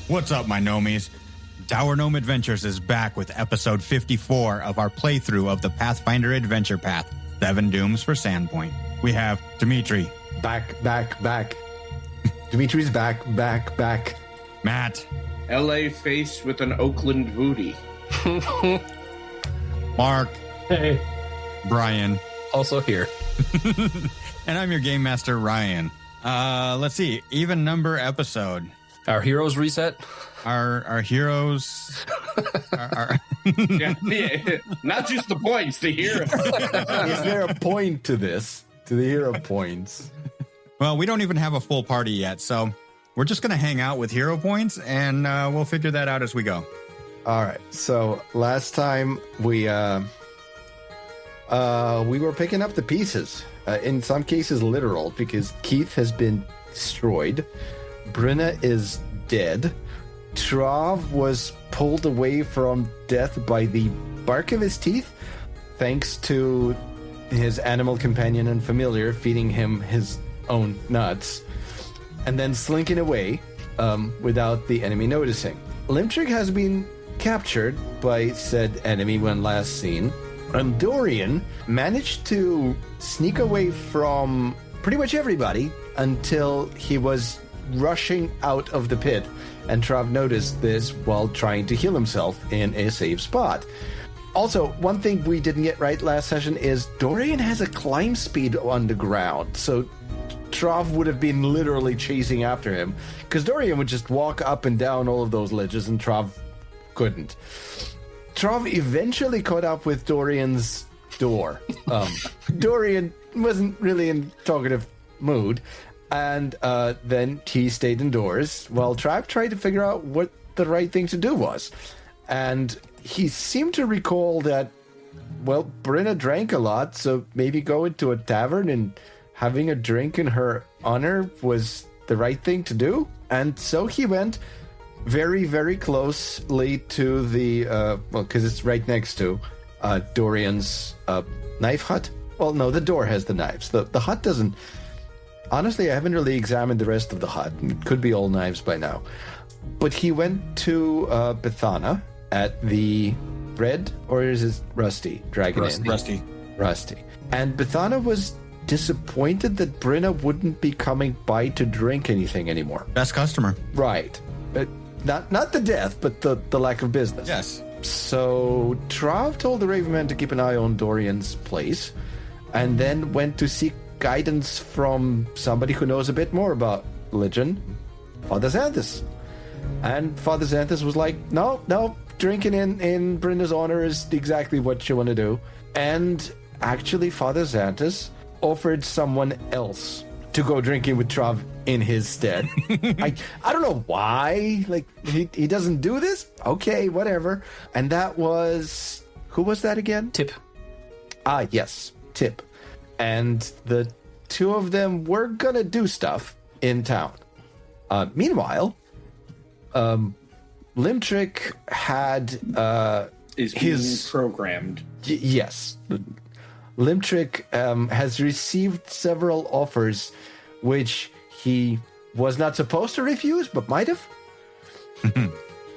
What's up, my gnomies? Dour Gnome Adventures is back with episode 54 of our playthrough of the Pathfinder Adventure Path, 7 Dooms for Sandpoint. We have Dimitri. Back. Dimitri's back. Matt. LA face with an Oakland booty. Mark. Hey. Brian. Also here. And I'm your Game Master, Ryan. Let's see. Even number episode. Our heroes reset. Our heroes. Yeah, not just the points, the hero. Is there a point to this? To the hero points? Well, we don't even have a full party yet, so we're just going to hang out with hero points, and we'll figure that out as we go. All right. So last time we were picking up the pieces. In some cases, literal, because Keith has been destroyed. Brenna is dead. Trav was pulled away from death by the bark of his teeth, thanks to his animal companion and familiar feeding him his own nuts, and then slinking away without the enemy noticing. Limtrick has been captured by said enemy when last seen, and Dorian managed to sneak away from pretty much everybody until he was rushing out of the pit, and Trav noticed this while trying to heal himself in a safe spot. Also, one thing we didn't get right last session is Dorian has a climb speed on the ground, so Trav would have been literally chasing after him, because Dorian would just walk up and down all of those ledges and Trav couldn't. Trav eventually caught up with Dorian's door. Dorian wasn't really in talkative mood, and then he stayed indoors while Trav tried to figure out what the right thing to do was. And he seemed to recall that, well, Brenna drank a lot, so maybe going to a tavern and having a drink in her honor was the right thing to do. And so he went very, very closely to the, because it's right next to Dorian's knife hut. Well, no, the door has the knives. The hut doesn't. Honestly, I haven't really examined the rest of the hut. It could be all knives by now. But he went to Bethana at the Red, or is it Rusty Dragon Inn? Rusty. And Bethana was disappointed that Brenna wouldn't be coming by to drink anything anymore. Best customer. Right. But not the death, but the lack of business. Yes. So Trav told the Ravenman to keep an eye on Dorian's place, and then went to seek guidance from somebody who knows a bit more about religion, Father Xanthus. And Father Xanthus was like, no, drinking in Brenda's honor is exactly what you want to do. And actually, Father Xanthus offered someone else to go drinking with Trav in his stead. I don't know why. Like, he doesn't do this? Okay, whatever. And that was... Who was that again? Tip. Ah, yes, Tip. And the two of them were gonna do stuff in town. Meanwhile, Limtrick had Is being programmed. Yes. Limtrick has received several offers which he was not supposed to refuse, but might have.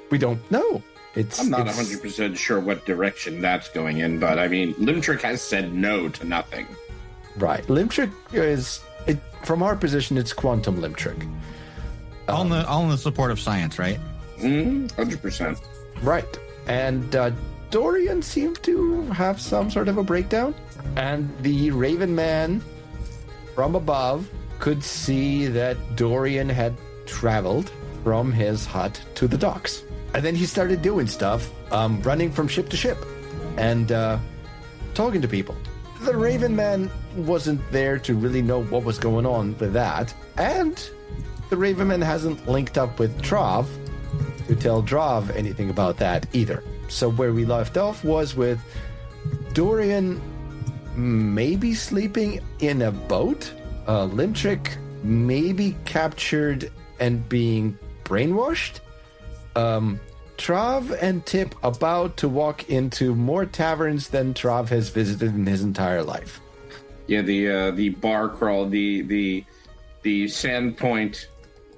We don't know. I'm not 100% sure what direction that's going in, but I mean, Limtrick has said no to nothing. Right. Limtrick is, from our position, it's quantum Limtrick. All in the support of science, right? 100%. Right. And Dorian seemed to have some sort of a breakdown. And the Raven Man from above could see that Dorian had traveled from his hut to the docks. And then he started doing stuff, running from ship to ship and talking to people. the Raven Man wasn't there to really know what was going on with that. And the Raven Man hasn't linked up with Trav to tell Trav anything about that either. So where we left off was with Dorian maybe sleeping in a boat, Limtrick maybe captured and being brainwashed, Trav and Tip about to walk into more taverns than Trav has visited in his entire life. Yeah, the bar crawl, the Sandpoint.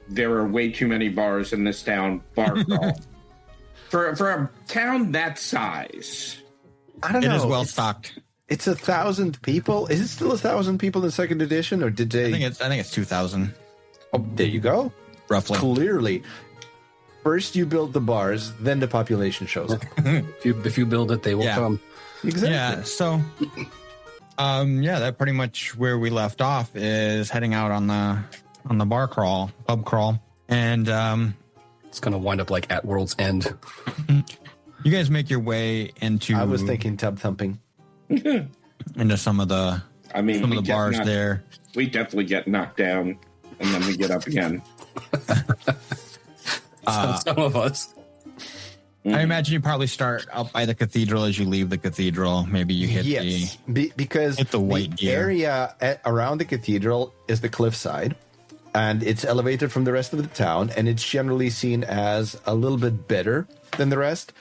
There are way too many bars in this town. Bar crawl for a town that size. I don't know. It is well stocked. It's 1,000 people. Is it still 1,000 people in second edition, or did they? I think it's 2,000. Oh, there you go. Roughly. Clearly. First you build the bars, then the population shows up. If you build it, they will come. Exactly. Yeah, so that pretty much where we left off is heading out on the bar crawl, pub crawl. And It's gonna wind up like at World's End. you guys make your way into I was thinking tub thumping. into some of the bars there. We definitely get knocked down and then we get up again. Some of us. I imagine you probably start up by the cathedral as you leave the cathedral. Maybe you hit because hit the white deer. Area around the cathedral is the cliffside, and it's elevated from the rest of the town, and it's generally seen as a little bit better than the rest.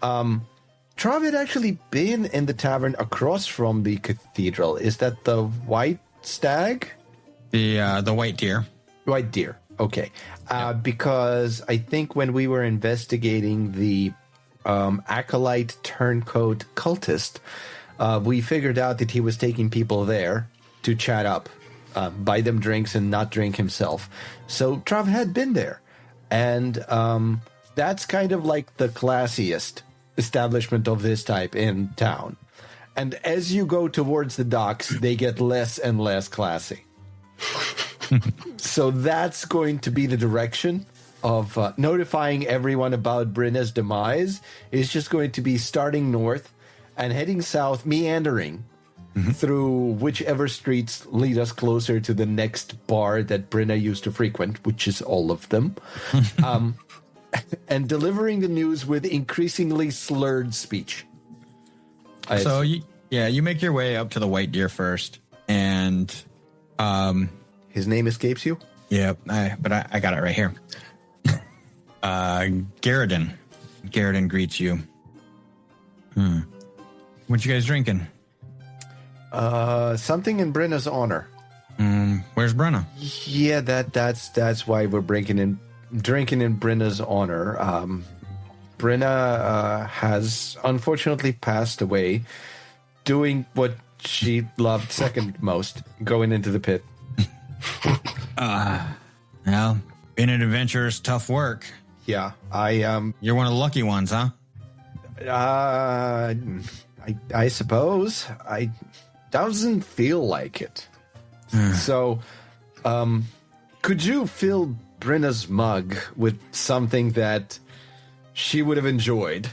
Trav had actually been in the tavern across from the cathedral. Is that the White Stag? The white deer. White Deer. Okay. Because I think when we were investigating the acolyte turncoat cultist, we figured out that he was taking people there to chat up, buy them drinks and not drink himself. So Trav had been there. And that's kind of like the classiest establishment of this type in town. And as you go towards the docks, they get less and less classy. So that's going to be the direction of notifying everyone about Brenna's demise. Is just going to be starting north and heading south, meandering through whichever streets lead us closer to the next bar that Brenna used to frequent, which is all of them, and delivering the news with increasingly slurred speech. So you make your way up to the White Deer first, and his name escapes you? Yeah, but I got it right here. Garridan. Garridan greets you. What you guys drinking? Something in Brenna's honor. Where's Brenna? Yeah, that's why we're drinking in Brenna's honor. Brenna has unfortunately passed away doing what she loved second most, going into the pit. Well, being an adventurer is tough work. Yeah, You're one of the lucky ones, huh? I suppose. I doesn't feel like it. So, could you fill Brenna's mug with something that she would have enjoyed?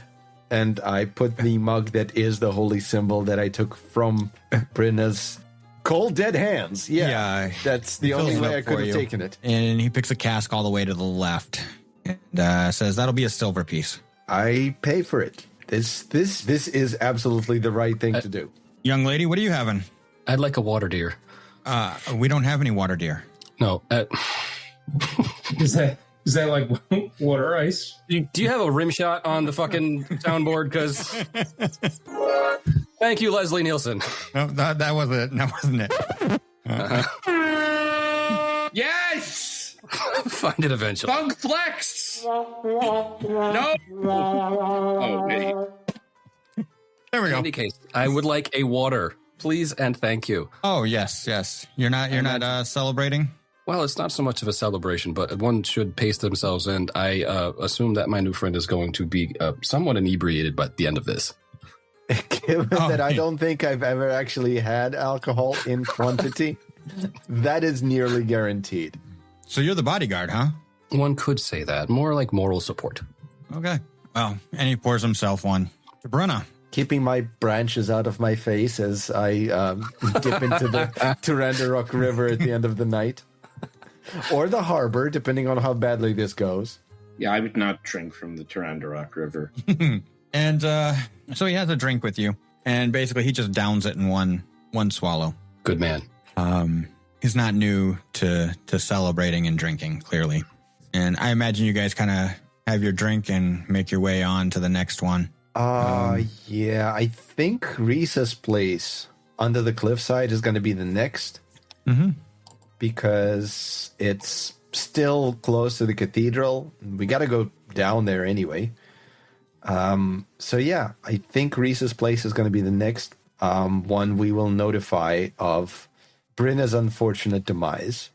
And I put the mug that is the holy symbol that I took from Brenna's cold dead hands. Yeah, that's the only way I could have taken it. And he picks a cask all the way to the left and says, "That'll be a silver piece." I pay for it. This is absolutely the right thing to do. Young lady, what are you having? I'd like a water deer. We don't have any water deer. No. Is that like water ice? Do you have a rim shot on the fucking soundboard? Because thank you, Leslie Nielsen. No, that wasn't it. Yes! Find it eventually. Bug flex! No! Oh, wait. There we In go. any case, I would like a water, please, and thank you. Oh, yes. You're not celebrating? Well, it's not so much of a celebration, but one should pace themselves, and I assume that my new friend is going to be somewhat inebriated by the end of this. Given that I don't think I've ever actually had alcohol in quantity, that is nearly guaranteed. So you're the bodyguard, huh? One could say that. More like moral support. Okay. Well, and he pours himself one. To Brenna. keeping my branches out of my face as I dip into the Turandarok River at the end of the night. Or the harbor, depending on how badly this goes. Yeah, I would not drink from the Turandarok River. And so he has a drink with you, and basically he just downs it in one swallow. Good man. He's not new to celebrating and drinking, clearly. And I imagine you guys kind of have your drink and make your way on to the next one. Yeah, I think Risa's place under the cliffside is going to be the next. Mm-hmm. Because it's still close to the cathedral. We got to go down there anyway. So yeah, I think Risa's place is going to be the next one we will notify of Brinna's unfortunate demise.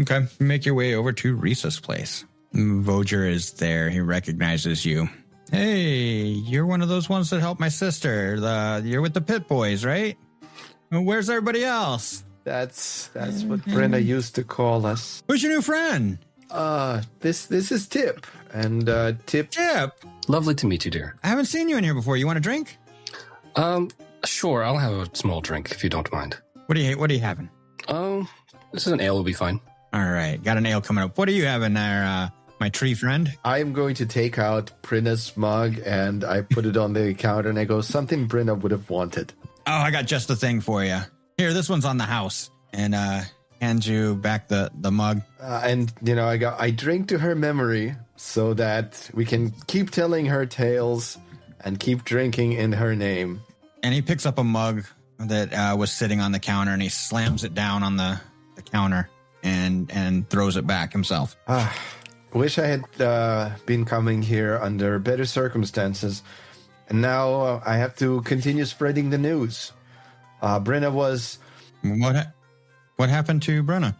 Okay, make your way over to Risa's place. Voger is there. He recognizes you. Hey, you're one of those ones that helped my sister. You're with the Pit Boys, right? Where's everybody else? That's what Brenna used to call us. Who's your new friend? This is Tip. And Tip. Lovely to meet you, dear. I haven't seen you in here before. You want a drink? Sure. I'll have a small drink if you don't mind. What are you having? This is an ale will be fine. All right, got an ale coming up. What are you having there, my tree friend? I am going to take out Brenna's mug and I put it on the counter and I go, something Brenna would have wanted. Oh, I got just the thing for you. Here, this one's on the house. And hand you back the mug. And, I drink to her memory so that we can keep telling her tales and keep drinking in her name. And he picks up a mug that was sitting on the counter and he slams it down on the counter and throws it back himself. Wish I had been coming here under better circumstances. And now I have to continue spreading the news. Brenna was... What happened to Brenna?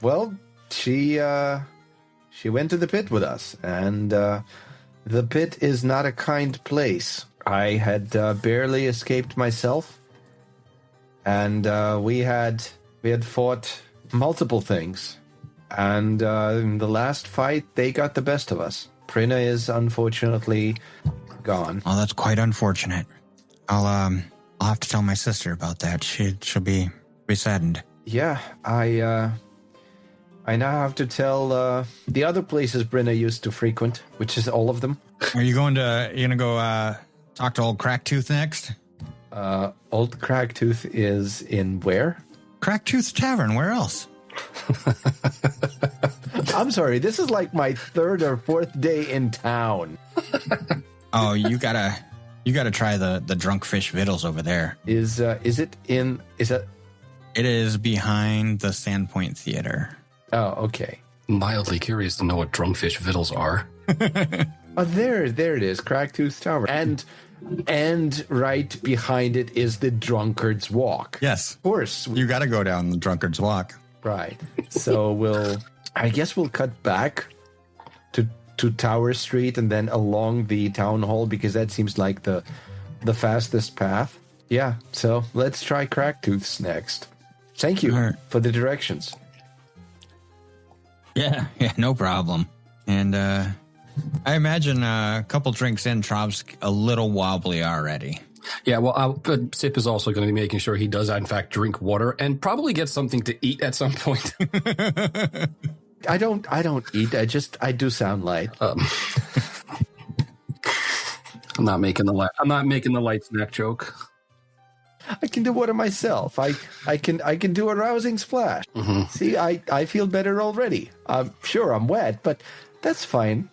Well, she went to the pit with us, and the pit is not a kind place. I had barely escaped myself, and we had fought multiple things, and in the last fight, they got the best of us. Brenna is unfortunately gone. Oh, that's quite unfortunate. I'll have to tell my sister about that. She'll be saddened. Yeah, I now have to tell the other places Brenna used to frequent, which is all of them. Are you gonna go talk to old Cracktooth next? Old Cracktooth is in where? Cracktooth's Tavern. Where else? I'm sorry, this is like my third or fourth day in town. Oh, you gotta try the drunk fish vittles over there. Is it? It is behind the Sandpoint Theater. Oh, okay. Mildly curious to know what drunkfish vittles are. Oh, there it is, Cracktooth Tower. And right behind it is the Drunkard's Walk. Yes. Of course. You gotta go down the Drunkard's Walk. Right. So I guess we'll cut back to Tower Street and then along the town hall because that seems like the fastest path. Yeah, so let's try Cracktooth's next. Thank you for the directions. Yeah, no problem. And I imagine a couple drinks in, Trav's a little wobbly already. Yeah, well, Sip is also going to be making sure he does, in fact, drink water and probably get something to eat at some point. I don't eat. I do sound light. I'm not making the light snack joke. I can do water myself. I can do a rousing splash. Mm-hmm. See, I feel better already. Sure, I'm wet, but that's fine,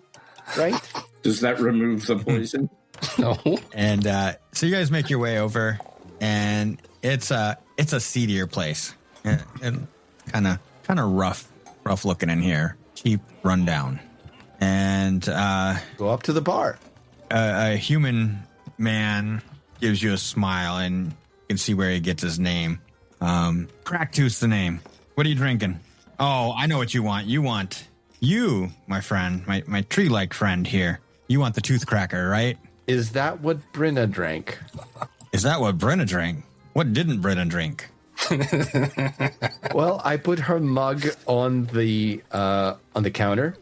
right? Does that remove the poison? No. And so you guys make your way over, and it's a seedier place, and kind of rough looking in here, cheap, rundown, and go up to the bar. A human man gives you a smile, and you can see where he gets his name. Cracktooth's the name. What are you drinking? Oh, I know what you want. You, my friend, my tree-like friend here. You want the tooth cracker, right? Is that what Brenna drank? Is that what Brenna drank? What didn't Brenna drink? Well, I put her mug on the counter,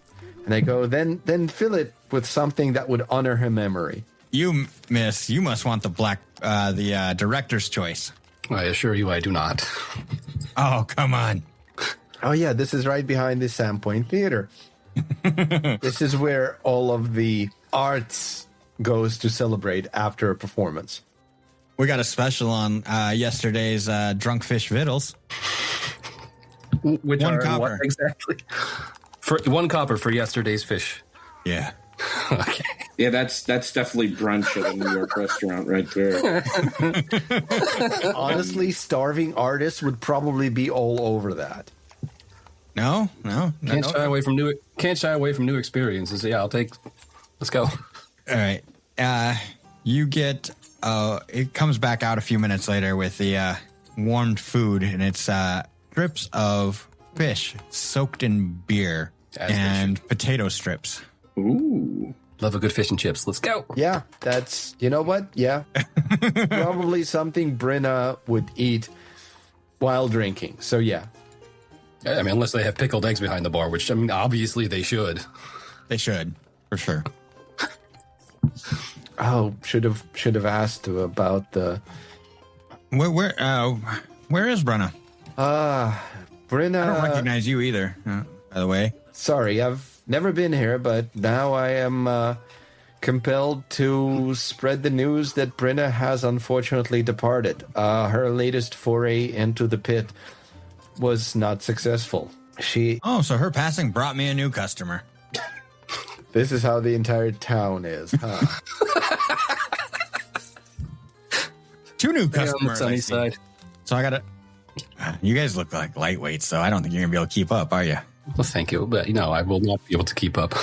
and I go, then fill it with something that would honor her memory. You, miss, you must want the director's choice. I assure you I do not. Oh, come on. Oh, yeah, this is right behind the Sandpoint Theater. This is where all of the arts goes to celebrate after a performance. We got a special on yesterday's Drunk Fish Vittles. Which One are copper. what exactly? For 1 copper for yesterday's fish. Yeah. Okay. Yeah, that's definitely brunch at a New York restaurant right there. Honestly, starving artists would probably be all over that. No. Can't shy away from new experiences. Yeah, I'll take. Let's go. All right. You get. It comes back out a few minutes later with the warmed food, and it's strips of fish soaked in beer and potato strips. Ooh. Love a good fish and chips. Let's go. Yeah, that's, you know what? Yeah. Probably something Brenna would eat while drinking. So, yeah. I mean, unless they have pickled eggs behind the bar, which, I mean, obviously they should. They should, for sure. Oh, should have asked about the... Where is Brenna? Brenna... I don't recognize you either, by the way. Sorry, I've never been here, but now I am compelled to spread the news that Brenna has unfortunately departed. Her latest foray into the pit was not successful. Oh, so her passing brought me a new customer. This is how the entire town is, huh? 2 new On the customers. sunny I see. side. So I gotta. You guys look like lightweights, so I don't think you're gonna be able to keep up, are you? Well, thank you, but I will not be able to keep up.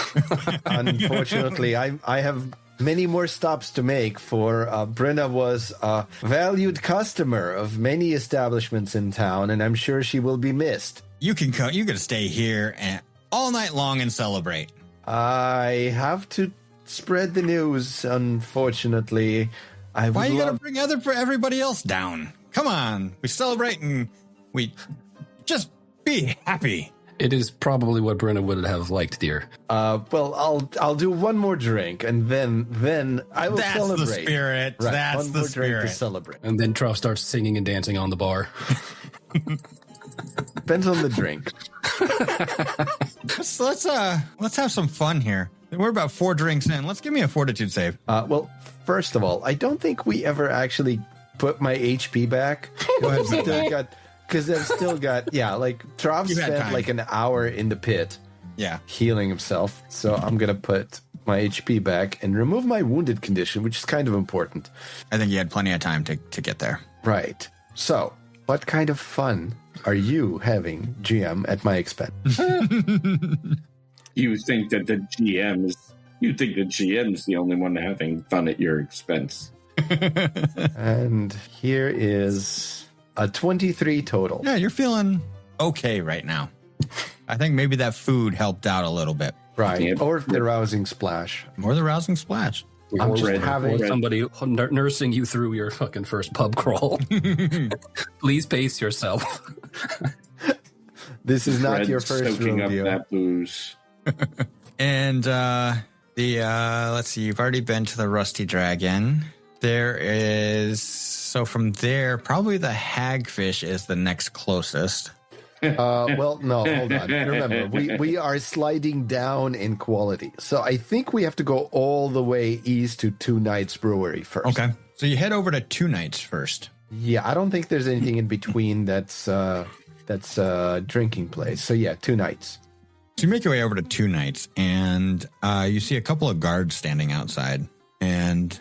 Unfortunately, I have many more stops to make, for Brenna was a valued customer of many establishments in town, and I'm sure she will be missed. You can come. You can stay here and all night long and celebrate. I have to spread the news, unfortunately. Why you gotta bring everybody else down? Come on, we celebrate and we just be happy. It is probably what Brenna would have liked, dear. Well, I'll do one more drink, and then I will That's celebrate. the spirit. Right, That's one the more drink to spirit. celebrate. And then Trav starts singing and dancing on the bar. Depends on the drink. Let's have some fun here. We're about 4 drinks in. Let's give me a fortitude save. Well, first of all, I don't think we ever actually put my HP back. Because I've still got, like, Trav You've had spent time. like an hour in the pit Yeah. healing himself. So I'm going to put my HP back and remove my wounded condition, which is kind of important. I think you had plenty of time to get there. Right. So, what kind of fun are you having, GM, at my expense? You think that the GM's the only one having fun at your expense. And here is a 23 total. Yeah, you're feeling okay right now. I think maybe that food helped out a little bit. Right. Yep. Or the rousing splash. More the rousing splash. I'm just Red, having... red. Somebody nursing you through your fucking first pub crawl. Please pace yourself. This is not Red your first soaking rodeo. up that booze. And let's see, you've already been to the Rusty Dragon. There is, so from there, probably the hagfish is the next closest. Well, no, hold on. Remember, we are sliding down in quality. So I think we have to go all the way east to Two Nights Brewery first. Okay. So you head over to Two Nights first. Yeah, I don't think there's anything in between that's a drinking place. So yeah, Two Nights. So you make your way over to Two Nights, and you see a couple of guards standing outside, and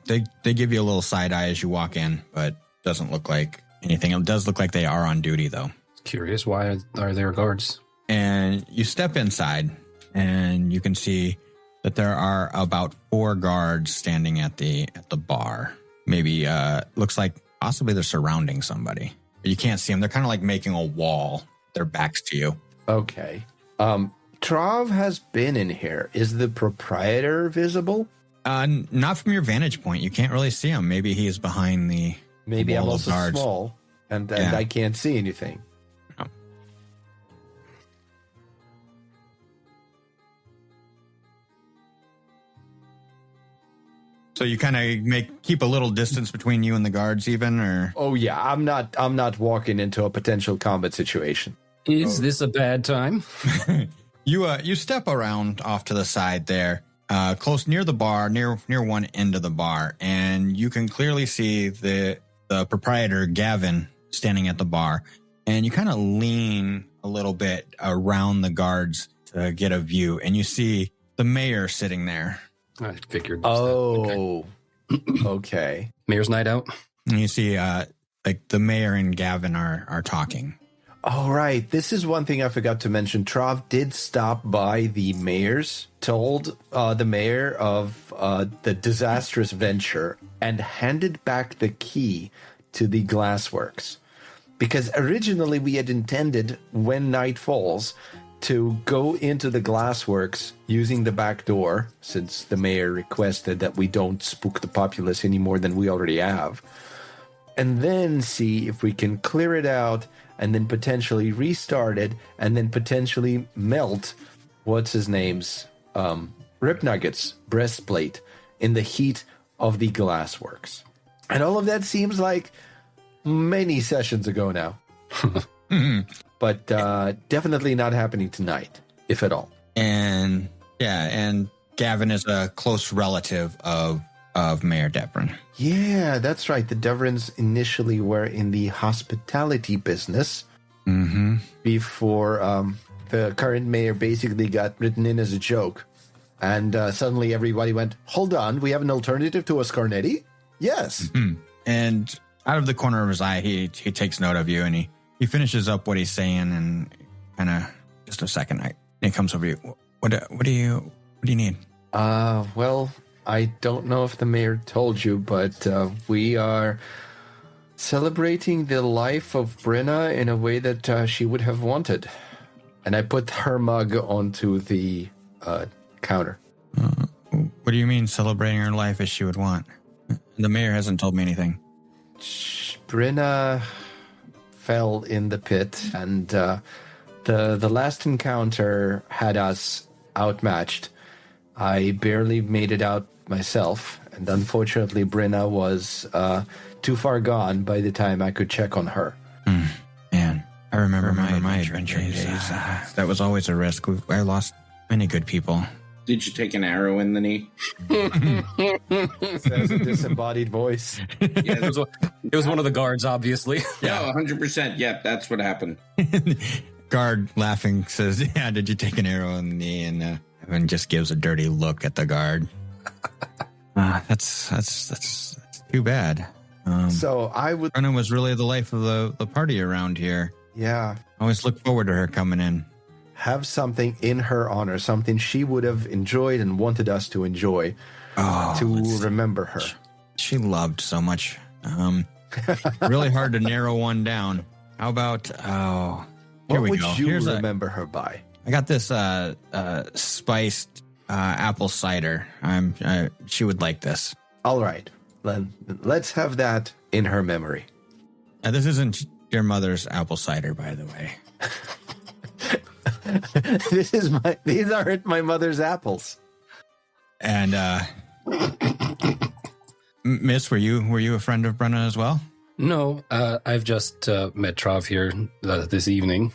they give you a little side eye as you walk in, but doesn't look like anything. It does look like they are on duty, though. Curious, why are there guards? And you step inside, and you can see that there are about 4 guards standing at the bar. Maybe looks like possibly they're surrounding somebody. But you can't see them. They're kind of like making a wall. Their backs to you. Okay. Trav has been in here. Is the proprietor visible? Not from your vantage point. You can't really see him. Maybe he's behind the Maybe I'm wall of also guards. small and Yeah. I can't see anything. Oh. So you kind of keep a little distance between you and the guards, even, or Oh yeah, I'm not walking into a potential combat situation. Is this a bad time? you step around off to the side there, close near the bar, near one end of the bar, and you can clearly see the proprietor Gavin standing at the bar, and you kind of lean a little bit around the guards to get a view, and you see the mayor sitting there. I figured. Oh, okay. Mayor's night out. And you see, like the mayor and Gavin are talking. All right. This is one thing I forgot to mention. Trav did stop by the mayor's, told the mayor of the disastrous venture, and handed back the key to the glassworks. Because originally we had intended, when night falls, to go into the glassworks using the back door, since the mayor requested that we don't spook the populace any more than we already have, and then see if we can clear it out and then potentially restart it and then potentially melt what's his name's Rip Nuggets breastplate in the heat of the glassworks. And all of that seems like many sessions ago now. But definitely not happening tonight, if at all. And Gavin is a close relative of Mayor Devrin. Yeah, that's right. The Devrins initially were in the hospitality business before the current mayor basically got written in as a joke. And suddenly everybody went, hold on, we have an alternative to a Scarnetti? Yes. And out of the corner of his eye, he takes note of you, and he finishes up what he's saying, and kind of just a second, he comes over to you. What do you need? Well, I don't know if the mayor told you, but we are celebrating the life of Brenna in a way that she would have wanted. And I put her mug onto the counter. What do you mean celebrating her life as she would want? The mayor hasn't told me anything. Brenna fell in the pit, and the last encounter had us outmatched. I barely made it out myself, and unfortunately Brenna was too far gone by the time I could check on her. Man, I remember my adventure days. That was always a risk. I lost many good people. Did you take an arrow in the knee? Says a disembodied voice. Yeah, It was one of the guards, obviously. yeah, 100%. Yep, that's what happened. Guard laughing says, "Yeah, did you take an arrow in the knee?" And Evan just gives a dirty look at the guard. That's too bad. So I would, Brenna was really the life of the party around here. yeah, I always look forward to her coming in. have something in her honor, something she would have enjoyed and wanted us to enjoy, to remember her. She loved so much. Really hard to narrow one down. How about here What we would go. you Here's remember her by? I got this spiced apple cider. She would like this. All right, then let's have that in her memory. This isn't your mother's apple cider, by the way. These aren't my mother's apples. And Miss, were you a friend of Brenna as well? No, I've just met Trav here this evening.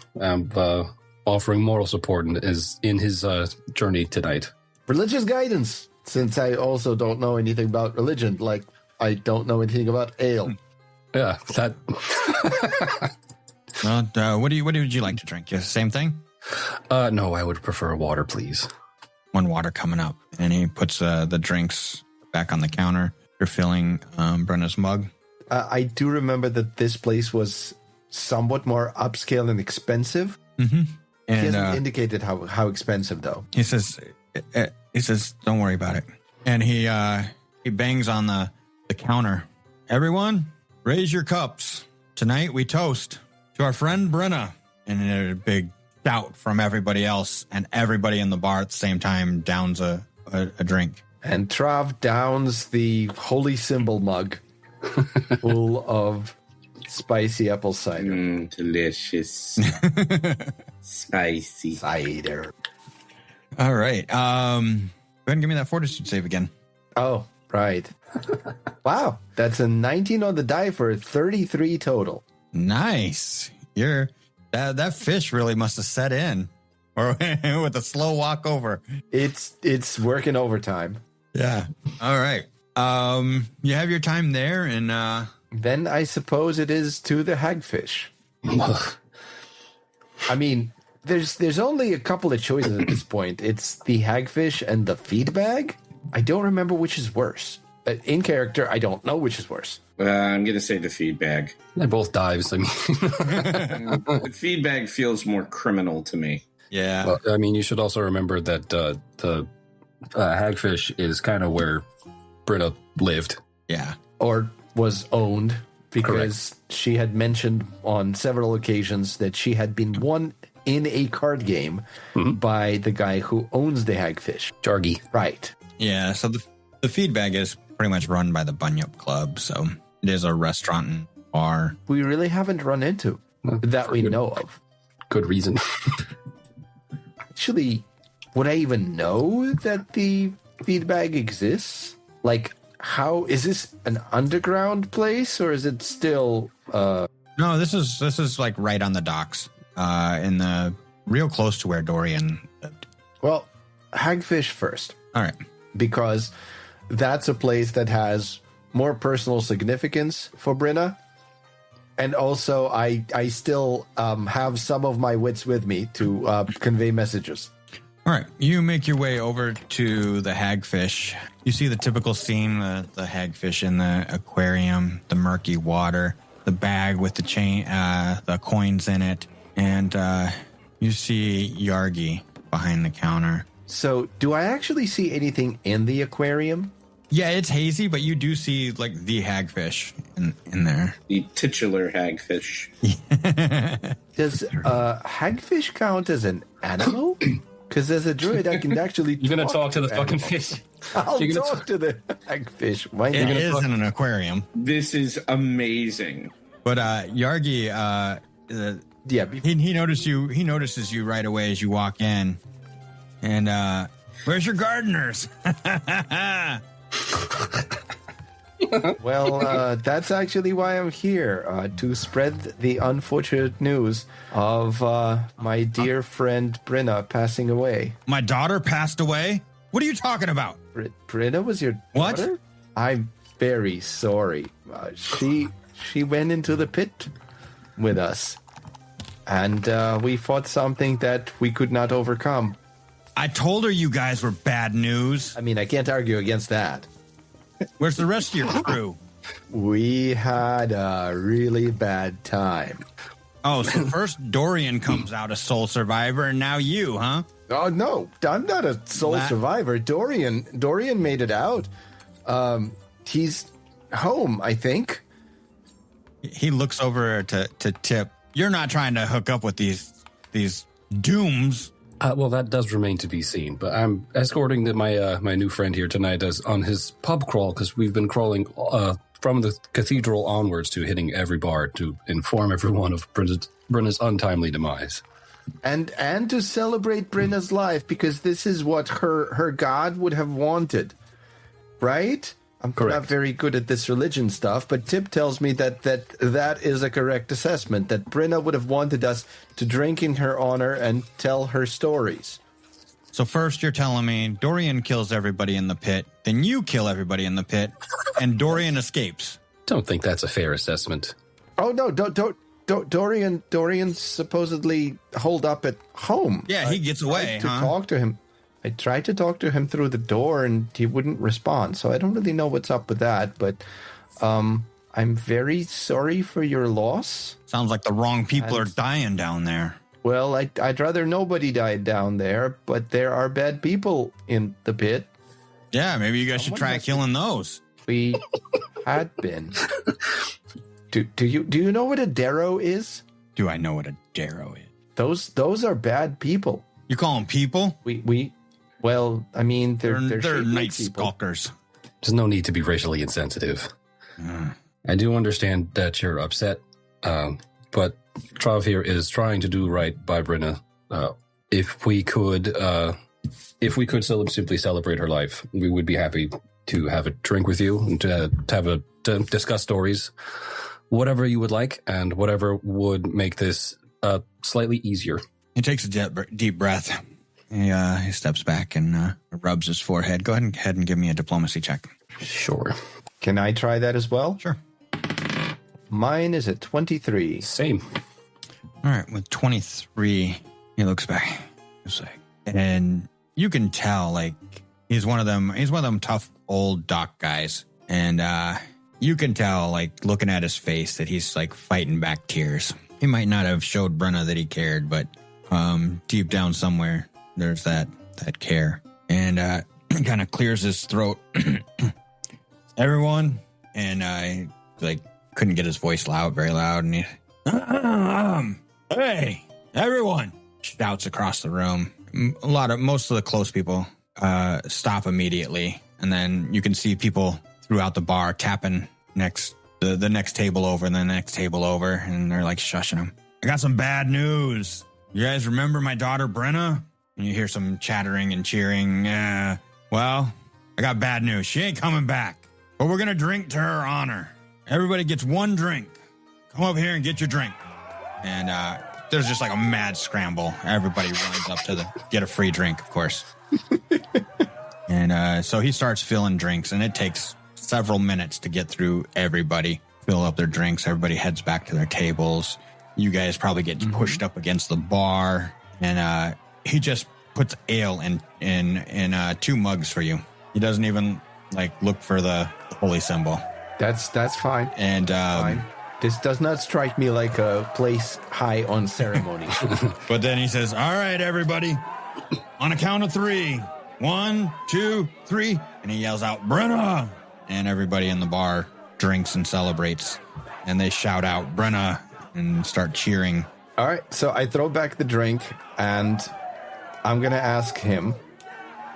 Offering moral support in his journey tonight. Religious guidance, since I also don't know anything about religion, like I don't know anything about ale. Yeah, that. Well, what would you like to drink? Yeah, same thing? No, I would prefer water, please. One water coming up. And he puts the drinks back on the counter. You're filling Brenna's mug. I do remember that this place was somewhat more upscale and expensive. Mm-hmm. He And hasn't indicated how expensive, though. he says, don't worry about it. And he bangs on the counter. Everyone, raise your cups. Tonight we toast to our friend Brenna. And a big shout from everybody else, and everybody in the bar at the same time downs a drink. And Trav downs the holy symbol mug full of spicy apple cider. Delicious. Spicy. Cider. All right. Go ahead and give me that fortitude save again. Oh, Right. Wow. That's a 19 on the die for 33 total. Nice. That fish really must have set in, or with a slow walk over. It's working overtime. Yeah. All right. You have your time there, and Then I suppose it is to the hagfish. I mean, there's only a couple of choices at this point. It's the hagfish and the feed bag. I don't remember which is worse. In character, I don't know which is worse. I'm going to say the feed bag. They're both dives. I mean, The feed bag feels more criminal to me. yeah. well, I mean, you should also remember that the hagfish is kind of where Britta lived. Yeah. Or was owned, because she had mentioned on several occasions that she had been won in a card game by the guy who owns the hagfish. Jargy. Right. Yeah. So the feed bag is pretty much run by the Bunyip Club. So it is a restaurant and bar. We really haven't run into that we know of. Good reason. Actually, would I even know that the feed bag exists? Like, how is this an underground place, or is it still No, this is like right on the docks, in the real close to where Dorian lived. well, hagfish first, All right. because that's a place that has more personal significance for Brinna. And also, I still have some of my wits with me to convey messages. All right, you make your way over to the hagfish. You see the typical scene, the hagfish in the aquarium, the murky water, the bag with the chain, the coins in it, and you see Yargi behind the counter. So, do I actually see anything in the aquarium? Yeah, it's hazy, but you do see like the hagfish in there. The titular hagfish. Does hagfish count as an animal? Because as a druid, I can actually. You're gonna talk to the fucking animals. fish. I'll You're gonna talk to the hagfish. Why It not? is in an aquarium, This is amazing. but Yargi, Yeah, he noticed you. He notices you right away as you walk in, and where's your gardeners? well, that's actually why I'm here, to spread the unfortunate news of my dear friend Brinna passing away. My daughter passed away. What are you talking about? Brinna was your What? daughter? I'm very sorry. She went into the pit with us, and we fought something that we could not overcome. I told her you guys were bad news. I mean, I can't argue against that. Where's the rest of your crew? We had a really bad time. Oh, so first Dorian comes out a sole survivor, and now you, huh? Oh no, I'm not a sole That- survivor. Dorian made it out. He's home, I think. He looks over to Tip. You're not trying to hook up with these dooms. Well, that does remain to be seen. But I'm escorting my new friend here tonight on his pub crawl, because we've been crawling from the cathedral onwards to hitting every bar to inform everyone of Brenna's untimely demise. And to celebrate Brenna's life, because this is what her god would have wanted, right? I'm Correct. not very good at this religion stuff, but Tip tells me that is a correct assessment, that Brenna would have wanted us to drink in her honor and tell her stories. So first you're telling me Dorian kills everybody in the pit, then you kill everybody in the pit, and Dorian escapes. Don't think that's a fair assessment. Oh no, don't Dorian supposedly holed up at home. Yeah, he gets away, To huh? talk to him. I tried to talk to him through the door and he wouldn't respond. So I don't really know what's up with that, but I'm very sorry for your loss. Sounds like the wrong people are dying down there. Well, I'd rather nobody died down there, but there are bad people in the pit. Yeah, maybe you guys should try killing those. We had been. Do you know what a darrow is? Do I know what a darrow is? Those are bad people. You call them people? Well, I mean, they're They're shapely night people. skulkers. There's no need to be racially insensitive. I do understand that you're upset, but Trav here is trying to do right by Brenna. If we could simply celebrate her life, we would be happy to have a drink with you and to discuss stories, whatever you would like, and whatever would make this slightly easier. He takes a deep breath. He steps back and rubs his forehead. Go ahead and give me a diplomacy check. Sure. Can I try that as well? Sure. Mine is at 23. Same. All right, with 23, he looks back. He's like, and you can tell, like, he's one of them tough old doc guys. And you can tell, like, looking at his face that he's, like, fighting back tears. He might not have showed Brenna that he cared, but deep down somewhere, there's that care. And he kind of clears his throat. Everyone, and like, couldn't get his voice very loud, and he, hey, everyone, shouts across the room. Most of the close people stop immediately, and then you can see people throughout the bar tapping the next table over and the next table over, and they're like shushing him. I got some bad news. You guys remember my daughter Brenna? And you hear some chattering and cheering. Well, I got bad news. She ain't coming back, but we're gonna drink to her honor. Everybody gets one drink. Come up here and get your drink. And there's just like a mad scramble. Everybody runs up to get a free drink, of course. And so he starts filling drinks, and it takes several minutes to get through everybody, fill up their drinks. Everybody heads back to their tables. You guys probably get pushed up against the bar, and he just puts ale in 2 mugs for you. He doesn't even like look for the holy symbol. That's fine. And fine. This does not strike me like a place high on ceremony. But then he says, all right, everybody, on a count of 3. 1, 2, 3. And he yells out, Brenna! And everybody in the bar drinks and celebrates. And they shout out, Brenna, and start cheering. All right, so I throw back the drink, and I'm going to ask him,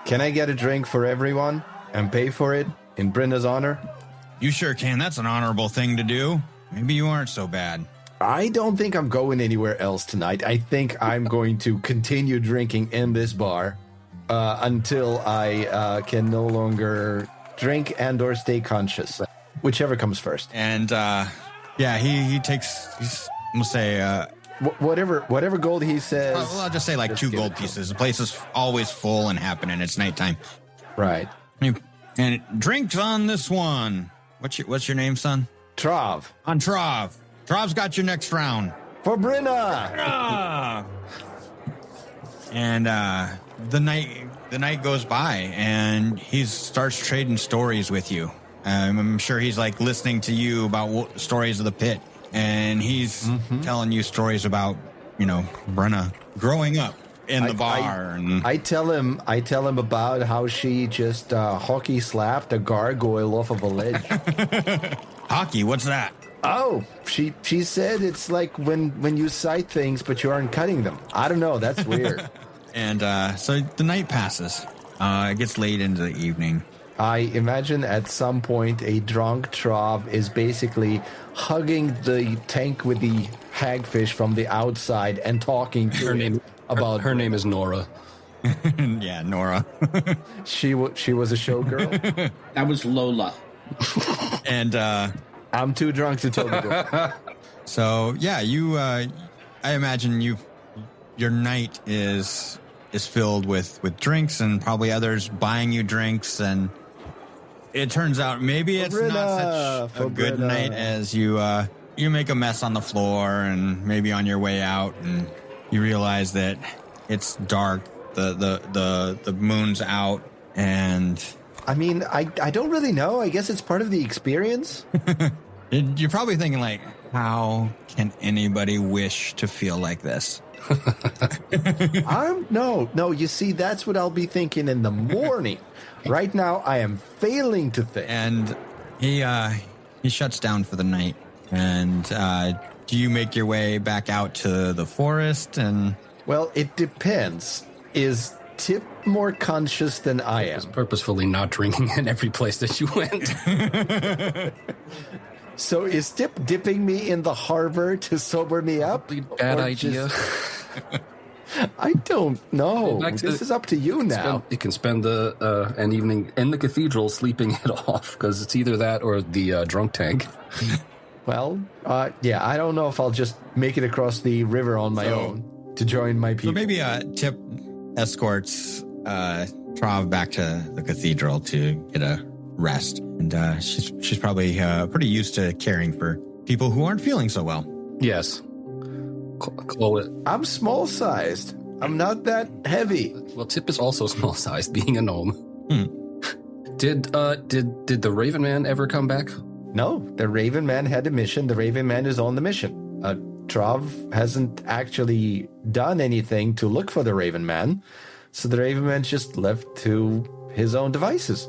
can I get a drink for everyone and pay for it in Brenda's honor? You sure can. That's an honorable thing to do. Maybe you aren't so bad. I don't think I'm going anywhere else tonight. I think I'm going to continue drinking in this bar until I can no longer drink and or stay conscious, whichever comes first. And he takes, I'm gonna say, whatever gold he says. Well, I'll just say like 2 gold pieces. The place is always full and happening. It's nighttime. Right. And drinks on this one. What's your name, son? Trav. On Trav. Trav's got your next round. For Brenna. And the night goes by, and he starts trading stories with you. I'm sure he's like listening to you about stories of the pit, and he's telling you stories about, Brenna growing up in the bar. I tell him about how she just hockey slapped a gargoyle off of a ledge. Hockey? What's that? Oh, she said it's like when you sight things but you aren't cutting them. I don't know. That's weird. And so the night passes. It gets late into the evening. I imagine at some point a drunk Trav is basically hugging the tank with the hagfish from the outside and talking to her about her name is Nora. Yeah, Nora. She was a showgirl. That was Lola. And I'm too drunk to tell the girl. So yeah, I imagine your night is filled with drinks and probably others buying you drinks, and it turns out maybe it's not such a good night as you make a mess on the floor, and maybe on your way out, and you realize that it's dark, the moon's out, and I mean, I don't really know. I guess it's part of the experience. You're probably thinking, like, how can anybody wish to feel like this? No. You see, that's what I'll be thinking in the morning. Right now, I am failing to think. And he shuts down for the night. And do you make your way back out to the forest? And well, it depends. Is Tip more conscious than I am? Purposefully not drinking in every place that you went. So is Tip dipping me in the harbor to sober me up? Bad idea. I don't know. Back to- This is up to you now. You can spend an evening in the cathedral sleeping it off, because it's either that or the drunk tank. Well, yeah, I don't know if I'll just make it across the river on my own to join my people. So maybe Tip escorts Trav back to the cathedral to get a rest. And she's probably pretty used to caring for people who aren't feeling so well. Yes. Chloe. I'm small-sized. I'm not that heavy. Well, Tip is also small-sized, being a gnome. Did the Raven Man ever come back? No, the Raven Man had a mission. The Raven Man is on the mission. Trav hasn't actually done anything to look for the Raven Man, so the Raven Man just left to his own devices.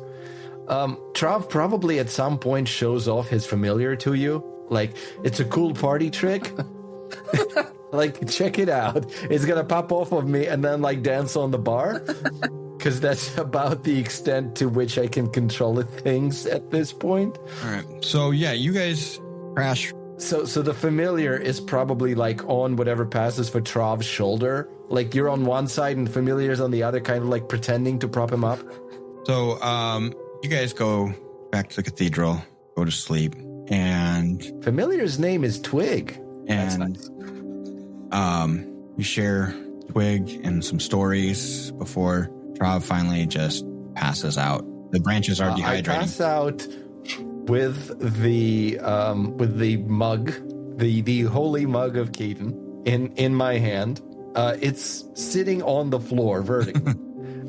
Trav probably at some point shows off his familiar to you. Like, it's a cool party trick. Like, check it out. It's gonna pop off of me and then, like, dance on the bar. Because that's about the extent to which I can control things at this point. All right. So, yeah, you guys crash. So the familiar is probably, like, on whatever passes for Trav's shoulder. Like, you're on one side and familiar's on the other, kind of, like, pretending to prop him up. So, you guys go back to the cathedral, go to sleep, and Familiar's name is Twig. and you share Twig and some stories before Trav finally just passes out. The branches are I dehydrating. pass out with the mug, the holy mug of Keaton in my hand. It's sitting on the floor vertically,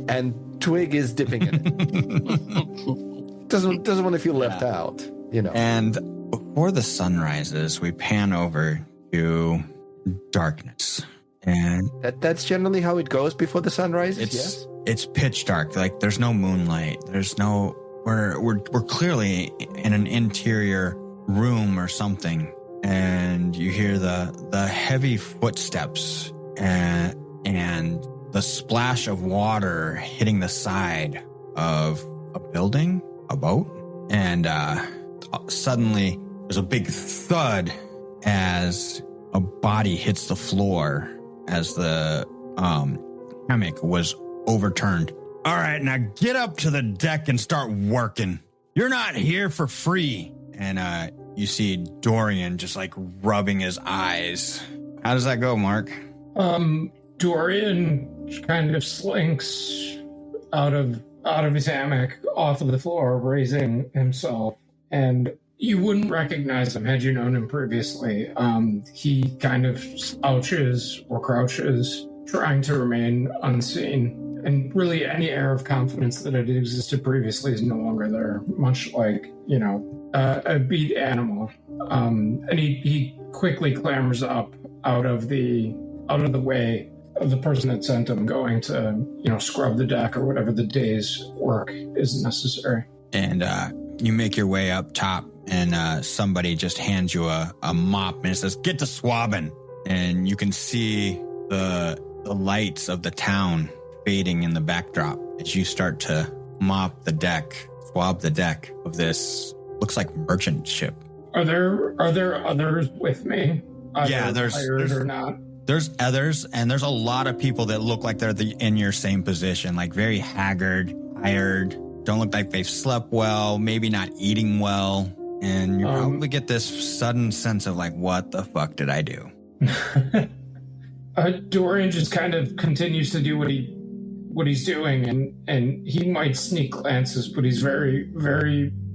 and Twig is dipping in it. doesn't want to feel left out, you know. And before the sun rises, we pan over to darkness, and That's generally how it goes before the sun rises. Yes. it's pitch dark. Like, there's no moonlight. There's no. We're clearly in an interior room or something, and you hear the heavy footsteps and the splash of water hitting the side of a building, a boat, and suddenly there's a big thud as a body hits the floor as the hammock was overturned. All right, now get up to the deck and start working. You're not here for free. And you see Dorian just like rubbing his eyes. How does that go, Mark? Dorian kind of slinks out of his hammock off of the floor, raising himself, and you wouldn't recognize him had you known him previously. He kind of slouches or crouches, trying to remain unseen. And really, any air of confidence that had existed previously is no longer there, much like, a beat animal. And he quickly clambers up out of the way of the person that sent him, going to, scrub the deck or whatever the day's work is necessary. And you make your way up top, and somebody just hands you a mop, and it says, "Get to swabbing." And you can see the lights of the town fading in the backdrop as you start to swab the deck of this, looks like merchant ship. Are there others with me? Yeah, there's or not. There's others, and there's a lot of people that look like they're in your same position, like very haggard, tired, don't look like they've slept well, maybe not eating well, and you probably get this sudden sense of like, what the fuck did I do? Dorian just kind of continues to do what he's doing, and he might sneak glances, but he's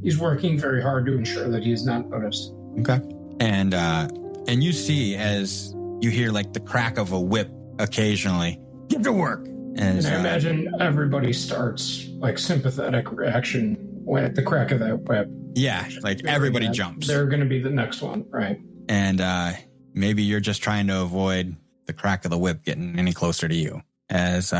he's working very hard to ensure that he is not noticed. Okay. And you see, as you hear like the crack of a whip occasionally, get to work. And I imagine everybody starts like sympathetic reaction when the crack of that whip. Yeah, like everybody jumps. They're going to be the next one, right? And maybe you're just trying to avoid the crack of the whip getting any closer to you as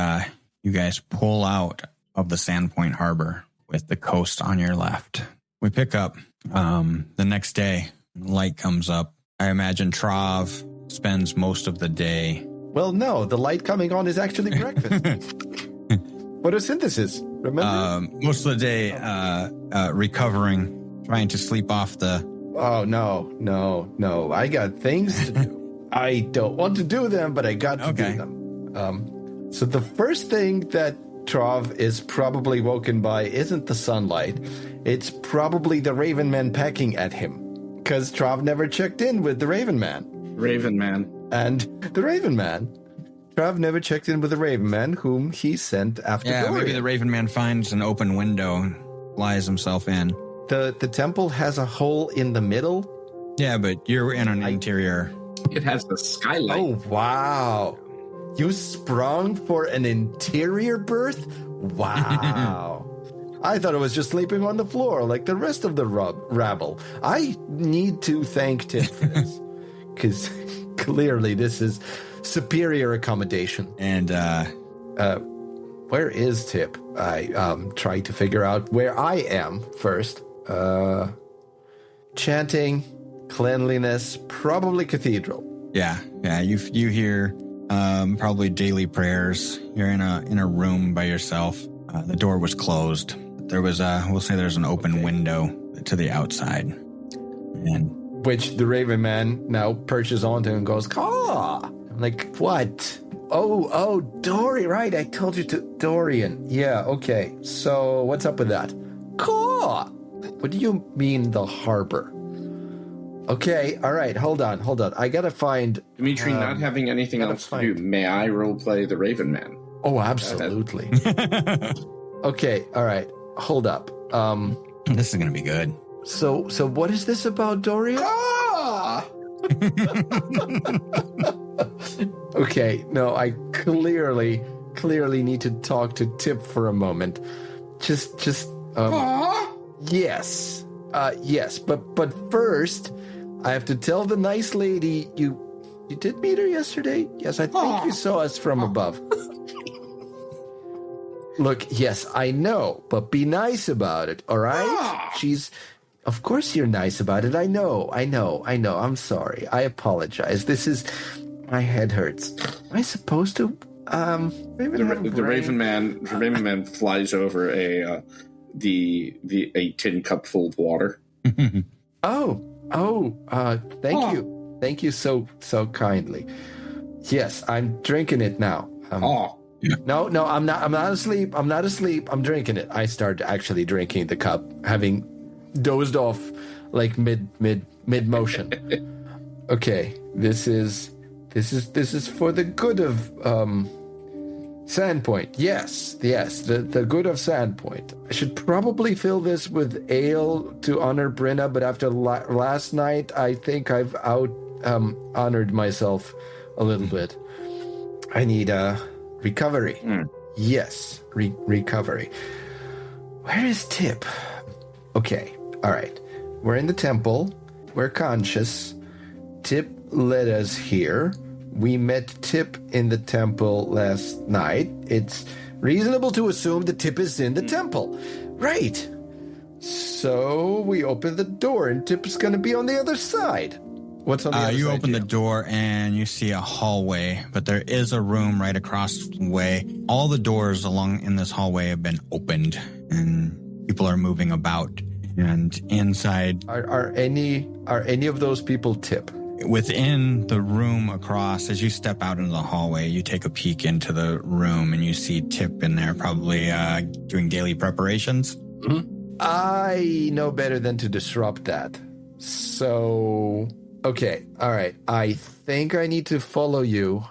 you guys pull out of the Sandpoint harbor with the coast on your left. We pick up the next day. Light comes up. I imagine Trav spends most of the day. Well, no, the light coming on is actually breakfast. Photosynthesis, remember? Most of the day recovering, trying to sleep off the... Oh, no. I got things to do. I don't want to do them, but I got to do them. So the first thing that Trav is probably woken by isn't the sunlight. It's probably the Raven Man pecking at him. Because Trav never checked in with the Raven Man. Raven Man. And the Raven Man. Trav never checked in with the Raven Man, whom he sent after Dorian. Maybe the Raven Man finds an open window and flies himself in. The temple has a hole in the middle. Yeah, but you're in an interior. It has the skylight. Oh, wow. You sprung for an interior berth? Wow. I thought it was just sleeping on the floor like the rest of the rabble. I need to thank Tim for this. Because clearly this is superior accommodation. And, where is Tip? I try to figure out where I am first. Chanting, cleanliness, probably cathedral. yeah, you hear probably daily prayers. You're in a room by yourself. The door was closed. There was we'll say there's an open window to the outside. And Which the Raven Man now perches onto and goes, "Caw!" I'm like, what? Oh, Dory, right? I told you to Dorian. Yeah, okay. So what's up with that? Caw! What do you mean the harbor? Okay, all right. Hold on. I gotta find. Dimitri, not having anything else to do, may I roleplay the Raven Man? Oh, absolutely. Okay, all right. Hold up. this is gonna be good. So what is this about, Dorian? Okay, no, I clearly need to talk to Tip for a moment. Yes. Yes, but first, I have to tell the nice lady you did meet her yesterday? Yes, I think you saw us from above. Look, yes, I know, but be nice about it, all right? Of course you're nice about it. I know. I'm sorry. I apologize. My head hurts. Am I supposed to? The Raven Man flies over a tin cup full of water. Thank you so kindly. Yes, I'm drinking it now. No, I'm not asleep. I'm drinking it. I start actually drinking the cup, having dozed off like mid motion. Okay, this is for the good of Sandpoint. Yes, the good of Sandpoint. I should probably fill this with ale to honor Brenna, but after last night, I think I've honored myself a little bit. I need recovery. Yes, recovery. Where is Tip? Okay, all right. We're in the temple. We're conscious. Tip led us here. We met Tip in the temple last night. It's reasonable to assume that Tip is in the temple. Right. So we open the door and Tip is going to be on the other side. What's on the other side? You open the door and you see a hallway, but there is a room right across the way. All the doors along in this hallway have been opened and people are moving about. And inside, are any of those people Tip? Within the room across, as you step out into the hallway, you take a peek into the room and you see Tip in there, probably doing daily preparations. Mm-hmm. I know better than to disrupt that. So, okay, all right. I think I need to follow you,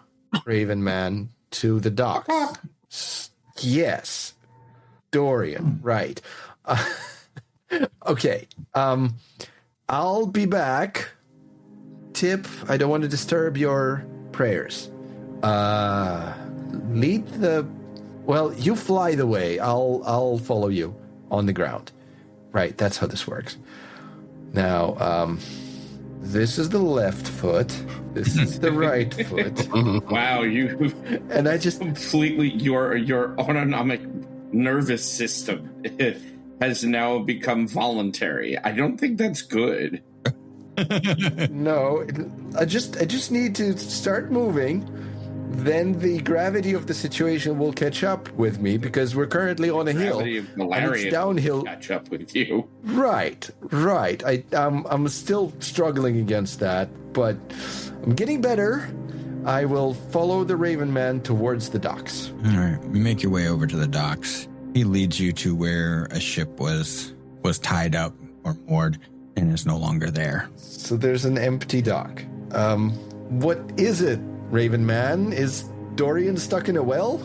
Raven Man, to the docks. Yes, Dorian, right. Okay, I'll be back. Tip, I don't want to disturb your prayers. You fly the way. I'll follow you on the ground. Right, that's how this works. Now, this is the left foot. This is the right foot. Wow, you and I just completely your autonomic nervous system has now become voluntary. I don't think that's good. No, I just need to start moving. Then the gravity of the situation will catch up with me because we're currently on a hill. Gravity of malaria and it's downhill. Catch up with you. Right. I'm still struggling against that, but I'm getting better. I will follow the Raven Man towards the docks. All right, you make your way over to the docks. He leads you to where a ship was tied up or moored and is no longer there. So there's an empty dock. What is it, Raven Man? Is Dorian stuck in a well?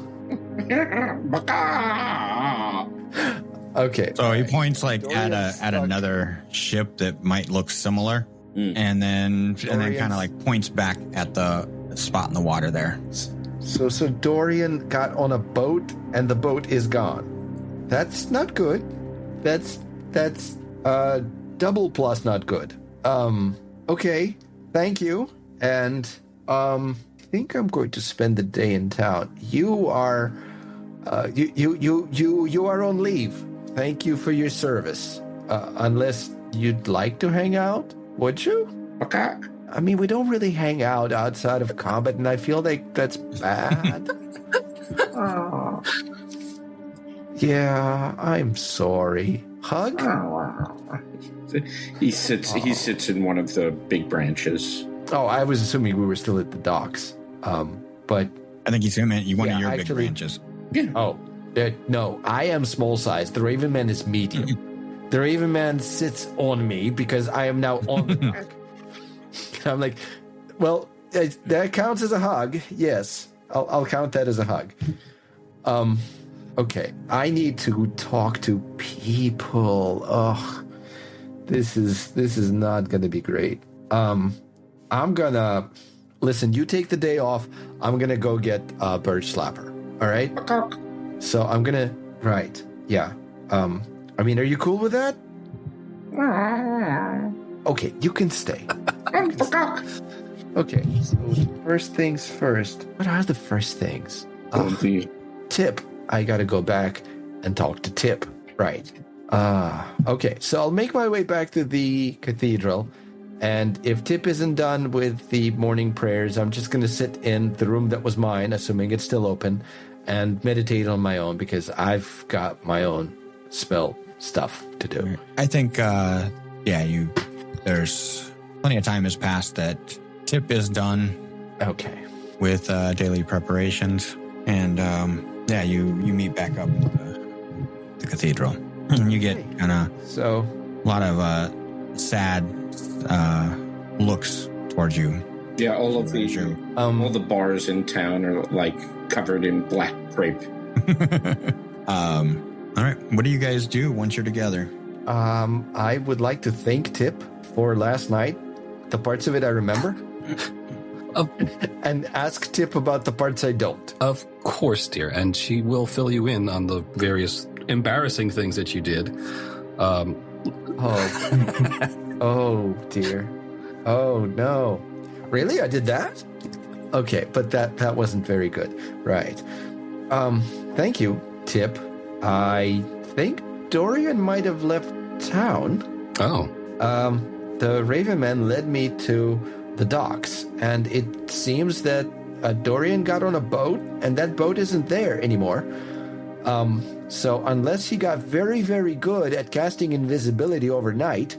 Okay. So he points like Dorian's at stuck. another ship that might look similar, and then kind of like points back at the spot in the water there. So Dorian got on a boat and the boat is gone. That's not good. That's double plus not good. Okay. Thank you. And I think I'm going to spend the day in town. You are you are on leave. Thank you for your service. Unless you'd like to hang out, would you? Okay. I mean, we don't really hang out outside of combat, and I feel like that's bad. Yeah, I'm sorry. Hug? He sits in one of the big branches. Oh, I was assuming we were still at the docks. But I think he's meant you one of your big actually- branches. oh, no, I am small size. The Raven Man is medium. The Raven Man sits on me because I am now on the dock. I'm like, well, that counts as a hug. Yes, I'll count that as a hug. Okay, I need to talk to people. Oh, this is not gonna be great. I'm gonna listen. You take the day off. I'm gonna go get Birch Slapper. All right. So I'm gonna right. Yeah. I mean, are you cool with that? Okay, you can stay. Okay. So first things first. What are the first things? Tip. I gotta go back and talk to Tip. Right. Okay. So I'll make my way back to the cathedral. And if Tip isn't done with the morning prayers, I'm just gonna sit in the room that was mine, assuming it's still open, and meditate on my own because I've got my own spell stuff to do. I think, there's plenty of time has passed that Tip is done Okay. with daily preparations, and you meet back up at the cathedral, and you get kind of So a lot of sad looks towards you. Yeah, all the bars in town are like covered in black crepe. All right, what do you guys do once you're together? I would like to thank Tip for last night, the parts of it I remember, and ask Tip about the parts I don't. Of course, dear, and she will fill you in on the various embarrassing things that you did. Oh, oh dear. Oh no. Really? I did that? Okay, but that wasn't very good. Right. Thank you, Tip. I think Dorian might have left town. Oh. The Raven Man led me to the docks, and it seems that Dorian got on a boat, and that boat isn't there anymore. So unless he got very, very good at casting invisibility overnight,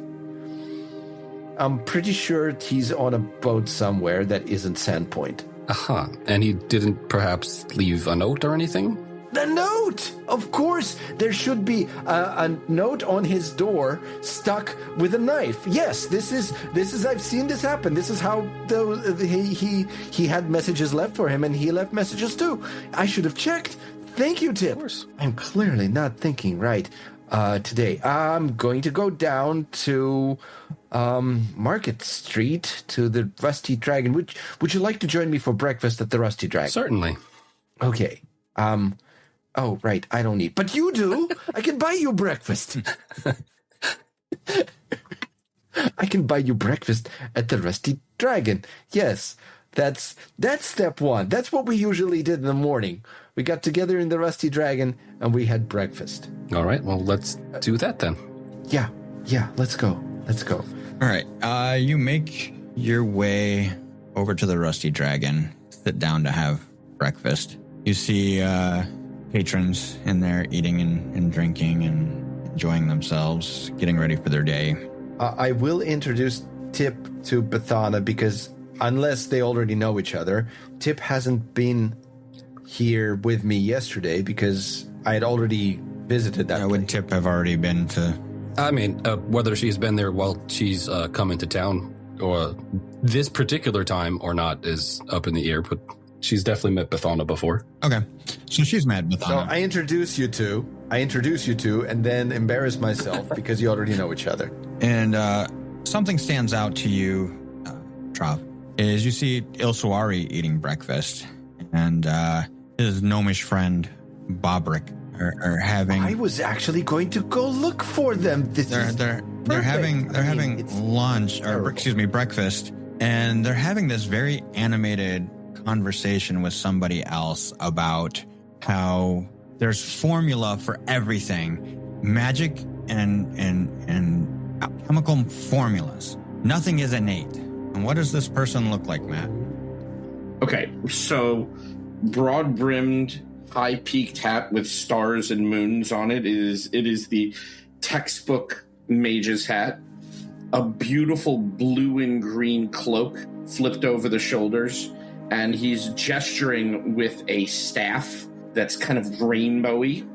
I'm pretty sure he's on a boat somewhere that isn't Sandpoint. Aha. And he didn't perhaps leave a note or anything? The note! Of course, there should be a note on his door stuck with a knife. Yes, this is. I've seen this happen. This is how he had messages left for him, and he left messages too. I should have checked. Thank you, Tip. Of course. I'm clearly not thinking right today. I'm going to go down to Market Street to the Rusty Dragon. Would you like to join me for breakfast at the Rusty Dragon? Certainly. Okay. Oh, right. I don't need. But you do. I can buy you breakfast. I can buy you breakfast at the Rusty Dragon. Yes. That's step one. That's what we usually did in the morning. We got together in the Rusty Dragon and we had breakfast. All right. Well, let's do that then. Yeah. Let's go. All right, you make your way over to the Rusty Dragon, sit down to have breakfast. You see patrons in there eating and drinking and enjoying themselves, getting ready for their day. I will introduce Tip to Bethana because unless they already know each other. Tip hasn't been here with me yesterday because I had already visited that. Would Tip have already been to? I mean, whether she's been there while she's come into town or this particular time or not is up in the air, but she's definitely met Bethana before. Okay, so she's met Bethana. So I introduce you two, and then embarrass myself because you already know each other. And something stands out to you, Trav, is you see Ilsuari eating breakfast, and his gnomish friend Bobrick are having. I was actually going to go look for them. They're having lunch, or excuse me, breakfast, and they're having this very animated conversation with somebody else about how there's formula for everything, magic and chemical formulas. Nothing is innate. And what does this person look like, Matt? Okay, so broad-brimmed, high-peaked hat with stars and moons on it is the textbook mage's hat. A beautiful blue and green cloak flipped over the shoulders, and he's gesturing with a staff that's kind of rainbowy.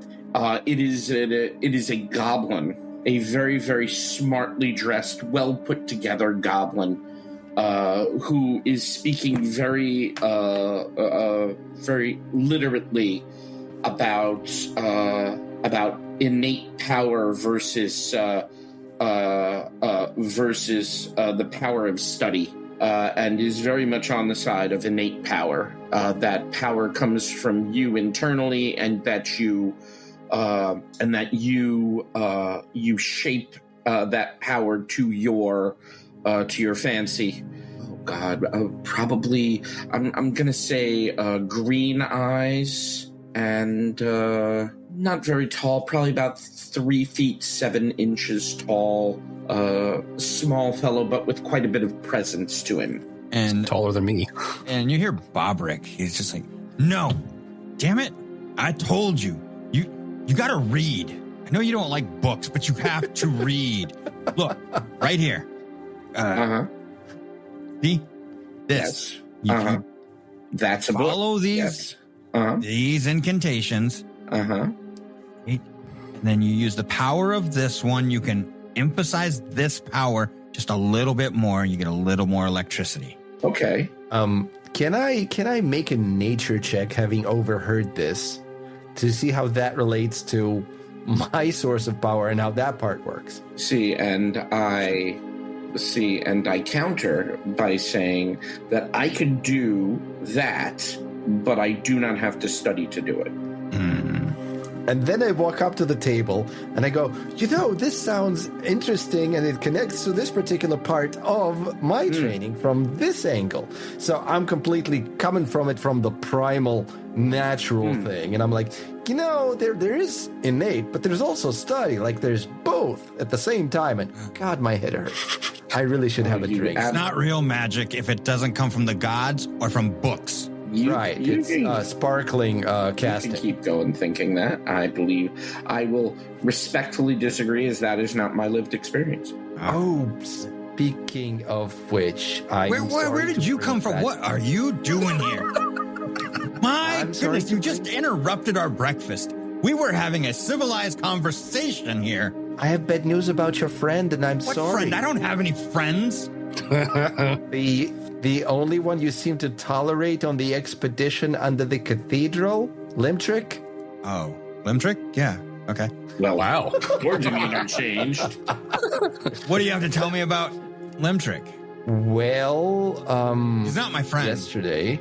It is a goblin, a very, very smartly dressed, well put together goblin, who is speaking very literately about innate power versus the power of study. And is very much on the side of innate power. That power comes from you internally, and that you shape that power to your fancy. Oh God, probably I'm gonna say green eyes and not very tall, probably about 3 feet 7 inches tall. Small fellow, but with quite a bit of presence to him. And taller than me. And you hear Bobrick. He's just like, no, damn it. I told you. You got to read. I know you don't like books, but you have to read. Look, right here. See? This. Yes. That's a book. Follow these, these incantations. And then you use the power of this one. You can emphasize this power just a little bit more, and you get a little more electricity. Okay. Can I make a nature check, having overheard this, to see how that relates to my source of power and how that part works? And I counter by saying that I can do that, but I do not have to study to do it. And then I walk up to the table and I go, this sounds interesting, and it connects to this particular part of my training from this angle. So I'm completely coming from it from the primal, natural thing. And I'm like, there is innate, but there's also study. Like, there's both at the same time. And God, my head hurts. I really should have a drink. It's not real magic if it doesn't come from the gods or from books. It's sparkling casting. You can keep going thinking that. I believe I will respectfully disagree, as that is not my lived experience. Oh, speaking of which, where did you come from? What are you doing here? My goodness, you just interrupted our breakfast. We were having a civilized conversation here. I have bad news about your friend, and I'm sorry. What friend? I don't have any friends. The only one you seem to tolerate on the expedition under the cathedral? Limtrick? Oh, Limtrick? Yeah, okay. Well, wow. Your demeanor changed. What do you have to tell me about Limtrick? Well, he's not my friend. Yesterday.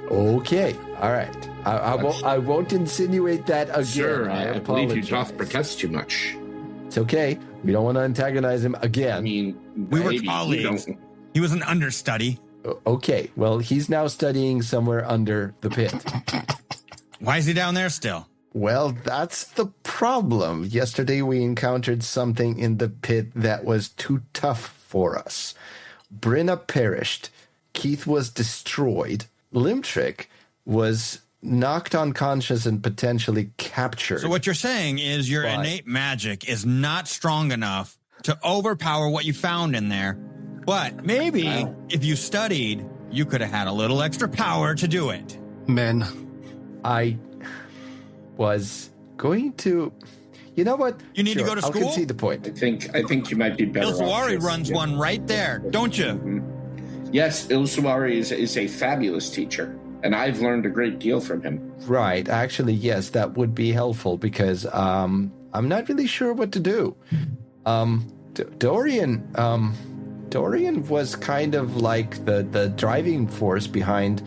Okay, all right. I won't insinuate that again. Sure, I believe you doth protest too much. It's okay. We don't want to antagonize him again. I mean, we were colleagues. He was an understudy. Okay, well, he's now studying somewhere under the pit. Why is he down there still? Well, that's the problem. Yesterday we encountered something in the pit that was too tough for us. Brenna perished. Keith was destroyed. Limtrick was knocked unconscious and potentially captured. So what you're saying is your innate magic is not strong enough to overpower what you found in there. But maybe Wow. if you studied, you could have had a little extra power to do it. Men. I was going to. You know what? You need to go to I'll school? concede the point. I think you might be better off. Ilsuari just- runs yeah. one right there, don't you? Yes, Ilsuari is a fabulous teacher, and I've learned a great deal from him. Right. Actually, yes, that would be helpful because I'm not really sure what to do. Dorian was kind of like the driving force behind,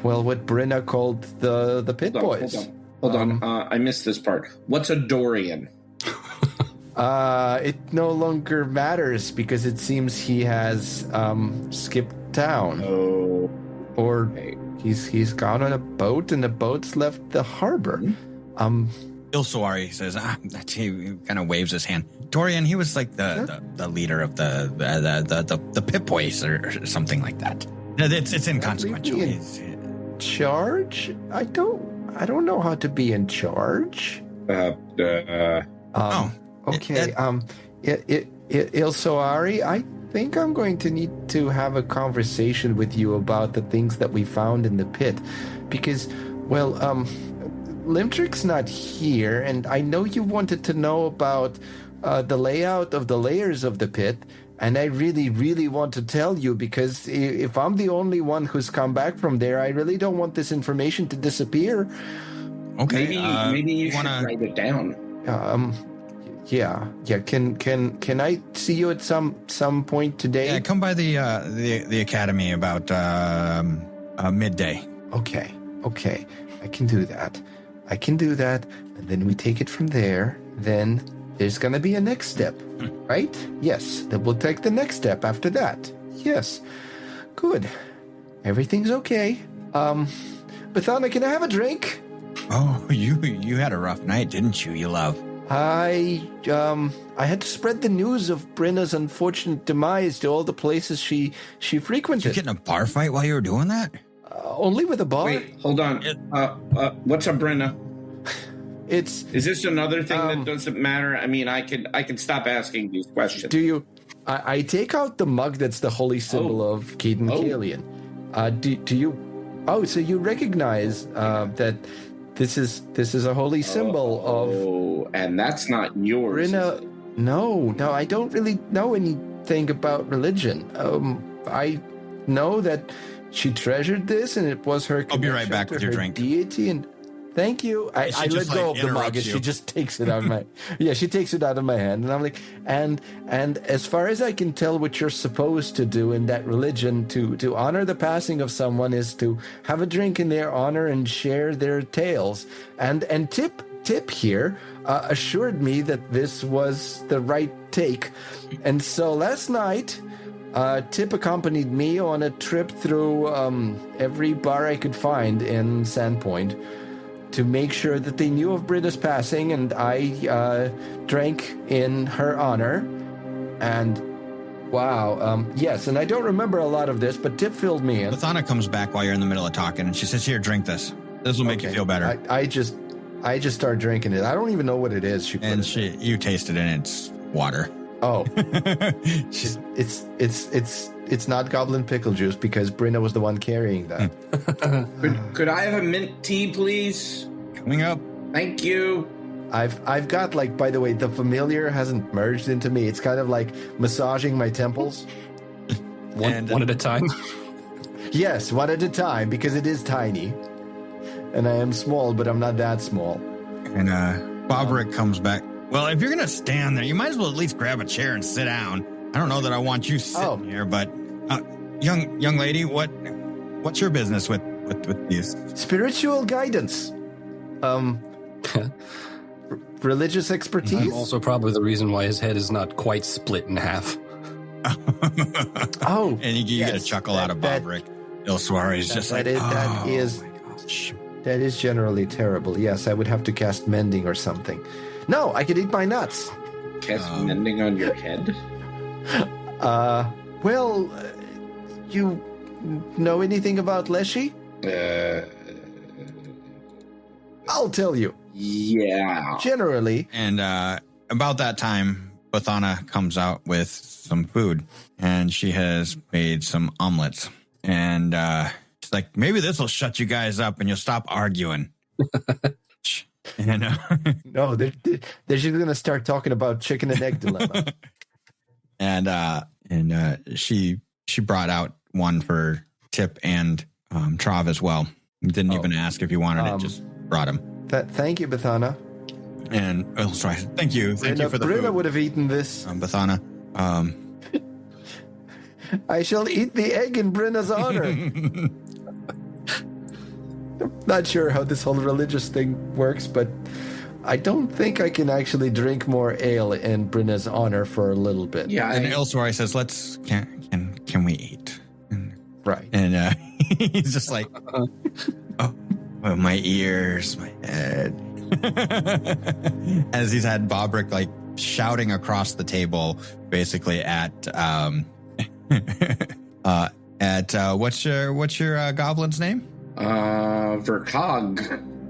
well, what Brenna called the Pit Boys. Hold on. I missed this part. What's a Dorian? It no longer matters because it seems he has skipped town, Oh, or okay. he's gone on a boat and the boat's left the harbor. Ilsuari says, he kind of waves his hand. Dorian, he was like the leader of the Pip Boys or something like that. It's inconsequential. Leave me in charge? I don't know how to be in charge. Okay. Ilsoari, I think I'm going to need to have a conversation with you about the things that we found in the pit, because, well, Limtric's not here, and I know you wanted to know about the layout of the layers of the pit, and I really, really want to tell you, because if I'm the only one who's come back from there, I really don't want this information to disappear. Okay. Maybe you should wanna- write it down. Yeah. Can I see you at some point today? Yeah, come by the academy about midday. Okay. I can do that. And then we take it from there. Then there's gonna be a next step, right? Yes. Then we'll take the next step after that. Yes. Good. Everything's okay. Bethana, can I have a drink? Oh, you had a rough night, didn't you, you love? I had to spread the news of Brenna's unfortunate demise to all the places she Did you frequented. get in a bar fight while you were doing that? Only with a bar. Wait, hold on. What's a Brenna? It's. Is this another thing that doesn't matter? I mean, I can stop asking these questions. Do you? I take out the mug that's the holy symbol of Keaton Kalian. Do you? Oh, so you recognize that this is a holy symbol of Oh, and that's not yours. is Brenna. it? No, I don't really know anything about religion. I know that she treasured this, and it was her. I'll be right connection back to with your her drink. Deity, and thank you. I She let just, go like, of the mug, and interrupts she you. just takes it out of my. Yeah, she takes it out of my hand, and I'm like, and as far as I can tell, what you're supposed to do in that religion to honor the passing of someone is to have a drink in their honor and share their tales. And Tip here assured me that this was the right take, and so last night. Tip accompanied me on a trip through every bar I could find in Sandpoint to make sure that they knew of Britta's passing, and I drank in her honor. And wow, yes, and I don't remember a lot of this, but Tip filled me in. Lathana comes back while you're in the middle of talking, and she says, "Here, drink this. This will make you feel better." I just start drinking it. I don't even know what it is. She put And it you taste it, and it's water. Oh, it's not goblin pickle juice because Brenna was the one carrying that. Could I have a mint tea, please? Coming up. Thank you. I've got, like, by the way, the familiar hasn't merged into me. It's kind of like massaging my temples. One at a time. Yes, one at a time, because it is tiny. And I am small, but I'm not that small. And Bobrick comes back. Well, if you're going to stand there, you might as well at least grab a chair and sit down. I don't know that I want you sitting here, but young lady, what's your business with these? Spiritual guidance. Religious expertise. I'm also probably the reason why his head is not quite split in half. Oh, And you get a chuckle out of Bobrick. Ilsuari is just like, that is my gosh. that is generally terrible. Yes, I would have to cast mending or something. No, I could eat my nuts. Cast mending on your head? Well, you know anything about Leshy? I'll tell you. Yeah. Generally, And about that time, Bathana comes out with some food, and she has made some omelets. And she's like, maybe this will shut you guys up and you'll stop arguing. And No, they're just going to start talking about chicken and egg dilemma. and she brought out one for Tip and Trav as well. Didn't even ask if you wanted it, just brought him. Thank you, Bathana. And sorry, thank you for the Brina food. would have eaten this. Bathana. I shall eat the egg in Brina's honor. Not sure how this whole religious thing works, but I don't think I can actually drink more ale in Brina's honor for a little bit. Yeah, And Ilswari says, can we eat? Right. And he's just like, oh, my ears, my head. As he's had Bobrick like shouting across the table, basically at what's your goblin's name? Vercog.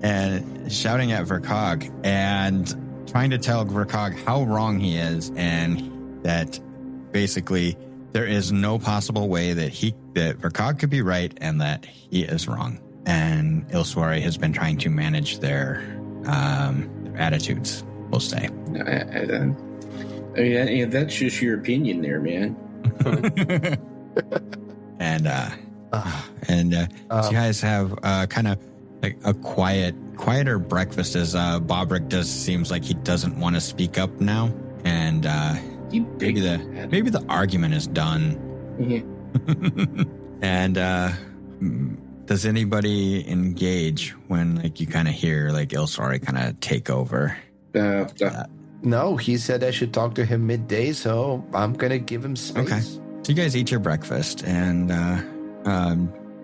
And shouting at Vercog and trying to tell Vercog how wrong he is, and that basically there is no possible way that Vercog could be right and that he is wrong. And Ilswari has been trying to manage their attitudes, we'll say. Yeah, that's just your opinion there, man. And you guys have kind of like a quieter breakfast, as Bobrick seems like he doesn't want to speak up now, and maybe the argument is done. Mm-hmm. And does anybody engage when like you kind of hear like Ilsari kind of take over? No, he said I should talk to him midday, so I'm gonna give him space. Okay. So you guys eat your breakfast, and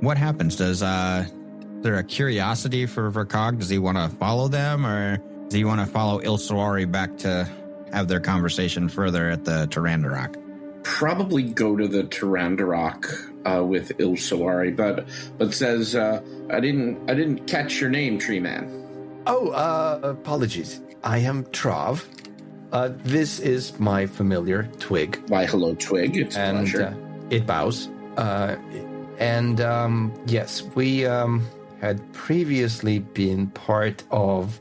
what happens? Is there a curiosity for Vercog? Does he want to follow them, or does he want to follow Ilswari back to have their conversation further at the Tarandarok? Probably go to the Tarandarok with Ilsawari, but says I didn't catch your name, Tree Man. Oh, apologies. I am Trav. This is my familiar Twig. Why, hello, Twig. It's a pleasure. It bows. Yes, we had previously been part of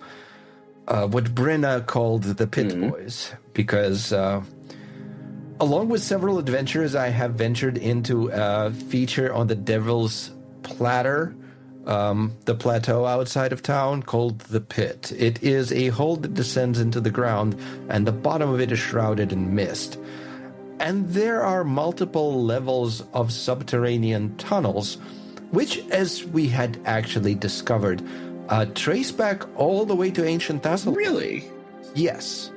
what Brenna called the Pit Boys, because along with several adventures, I have ventured into a feature on the Devil's Platter, the plateau outside of town called the Pit. It is a hole that descends into the ground, and the bottom of it is shrouded in mist. And there are multiple levels of subterranean tunnels, which, as we had actually discovered, trace back all the way to ancient Thassalia. Really? Yes.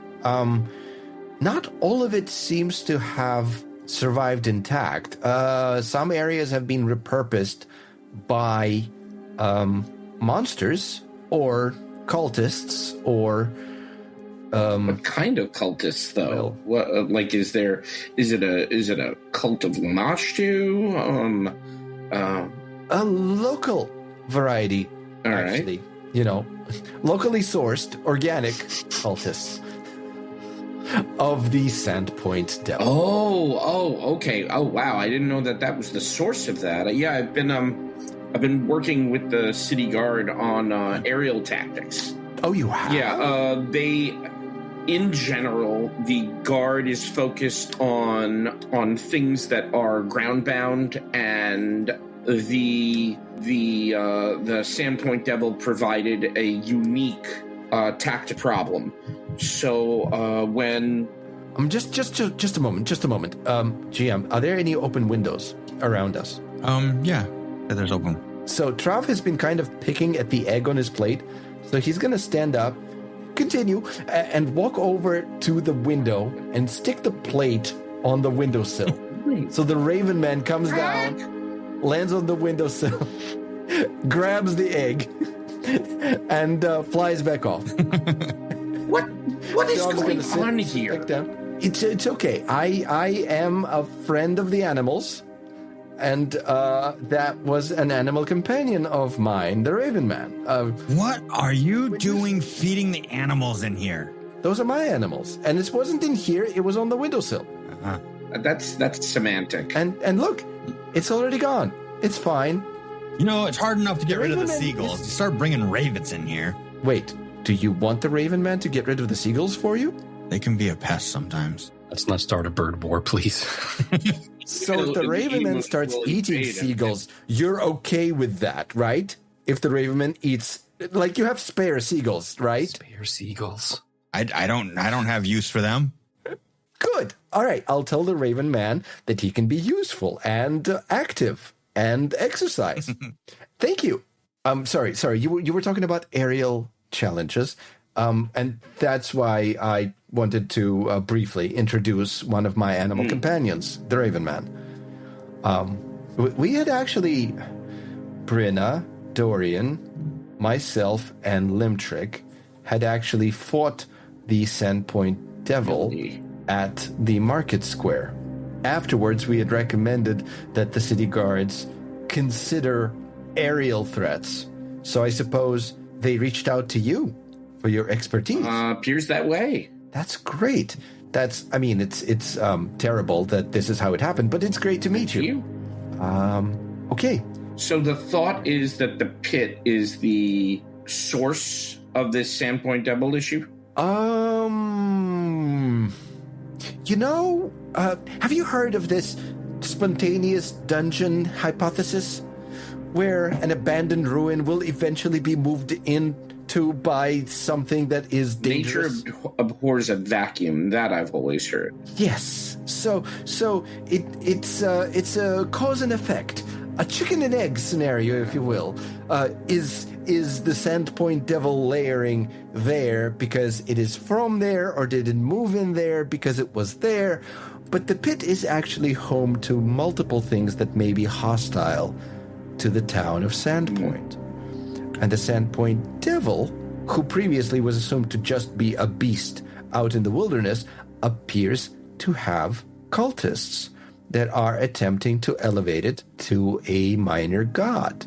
Not all of it seems to have survived intact. Some areas have been repurposed by monsters or cultists or what kind of cultists, though? What like is it a cult of Lamashtu? A local variety, all actually. Right. Locally sourced organic cultists of the Sandpoint Devil. Oh, okay. Oh, wow. I didn't know that was the source of that. Yeah, I've been working with the city guard on aerial tactics. Oh, you have? Yeah, in general, the guard is focused on things that are ground-bound, and the Sandpoint Devil provided a unique tactic problem. So when just a moment, GM, are there any open windows around us? Yeah, there's open. So Trav has been kind of picking at the egg on his plate, so he's gonna stand up, continue, and walk over to the window and stick the plate on the windowsill. So the Raven Man comes down, lands on the windowsill, grabs the egg, and flies back off. What is going on here? It's okay. I am a friend of the animals, and that was an animal companion of mine, the Raven Man. What are you doing feeding the animals in here? Those are my animals. And it wasn't in here, it was on the windowsill. That's semantic. And look, it's already gone. It's fine. You know, it's hard enough to get rid of the Raven seagulls. is- You start bringing ravens in here. Wait, do you want the Raven Man to get rid of the seagulls for you? They can be a pest sometimes. Let's not start a bird war, please. So if the Raven Man starts eating seagulls, you're okay with that, right? If the Raven Man eats, like, you have spare seagulls, right? Spare seagulls. I don't have use for them. Good. All right. I'll tell the Raven Man that he can be useful and active and exercise. Thank you. Sorry. You were talking about aerial challenges, and that's why I wanted to briefly introduce one of my animal companions, the Raven Man. We had actually Brinna, Dorian, myself, and Limtrick had actually fought the Sandpoint Devil at the market square. Afterwards, we had recommended that the city guards consider aerial threats. So I suppose they reached out to you for your expertise. Appears that way. That's great. It's terrible that this is how it happened, but it's great to meet you. Okay. So the thought is that the pit is the source of this Sandpoint Devil issue? Have you heard of this spontaneous dungeon hypothesis? Where an abandoned ruin will eventually be moved into by something that is dangerous? Nature abhors a vacuum. That I've always heard. Yes. So it's a cause and effect, a chicken and egg scenario, if you will. Is the Sandpoint Devil layering there because it is from there, or did it move in there because it was there? But the pit is actually home to multiple things that may be hostile to the town of Sandpoint. And the Sandpoint Devil, who previously was assumed to just be a beast out in the wilderness, appears to have cultists that are attempting to elevate it to a minor god.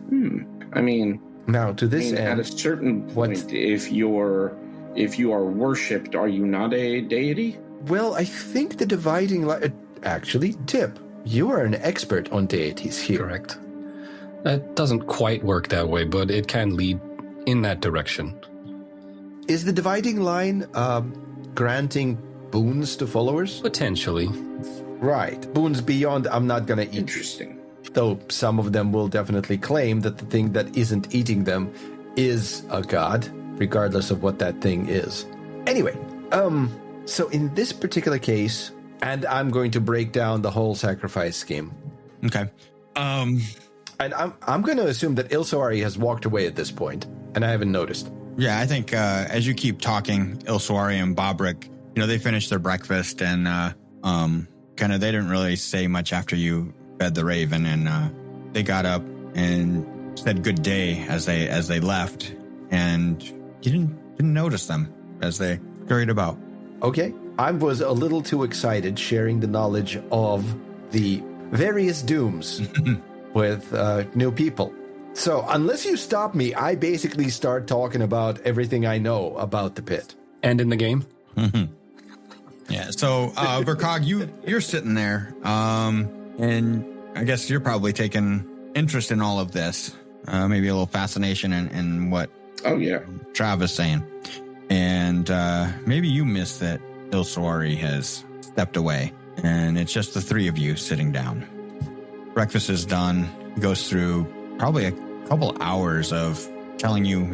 Now, to this end, at a certain point, if you are worshipped, are you not a deity? Well, I think the dividing line... Actually, Tip, you are an expert on deities here. Correct. It doesn't quite work that way, but it can lead in that direction. Is the dividing line granting boons to followers? Potentially. Right. Boons beyond I'm not going to eat. Interesting. Though some of them will definitely claim that the thing that isn't eating them is a god, regardless of what that thing is. Anyway, so in this particular case, and I'm going to break down the whole sacrifice scheme. Okay. And I'm going to assume that Ilsoari has walked away at this point, and I haven't noticed. Yeah, I think as you keep talking, Ilsoari and Bobrick, they finished their breakfast and they didn't really say much after you fed the raven, and they got up and said good day as they left, and you didn't notice them as they scurried about. Okay. I was a little too excited sharing the knowledge of the various dooms with new people. So unless you stop me, I basically start talking about everything I know about the pit. And in the game? Yeah, so Verkog, you're sitting there, and I guess you're probably taking interest in all of this. Maybe a little fascination in what Trav is saying. And maybe you missed that Ilsoari has stepped away, and it's just the three of you sitting down. Breakfast is done. He goes through probably a couple hours of telling you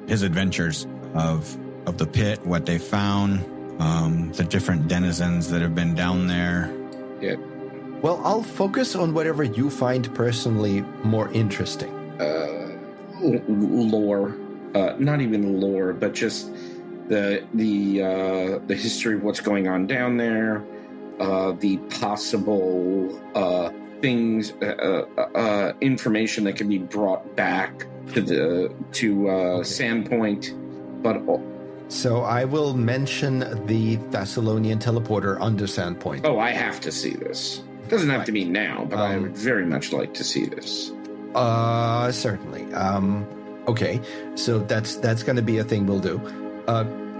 his adventures of the pit, what they found, the different denizens that have been down there. Yeah. Well, I'll focus on whatever you find personally more interesting. Lore. Not even lore, but just the history of what's going on down there, the possible things, information that can be brought back to Sandpoint, but. So I will mention the Thessalonian teleporter under Sandpoint. Oh, I have to see this. Doesn't have to be now, but I would very much like to see this. Certainly. Okay, so that's going to be a thing we'll do.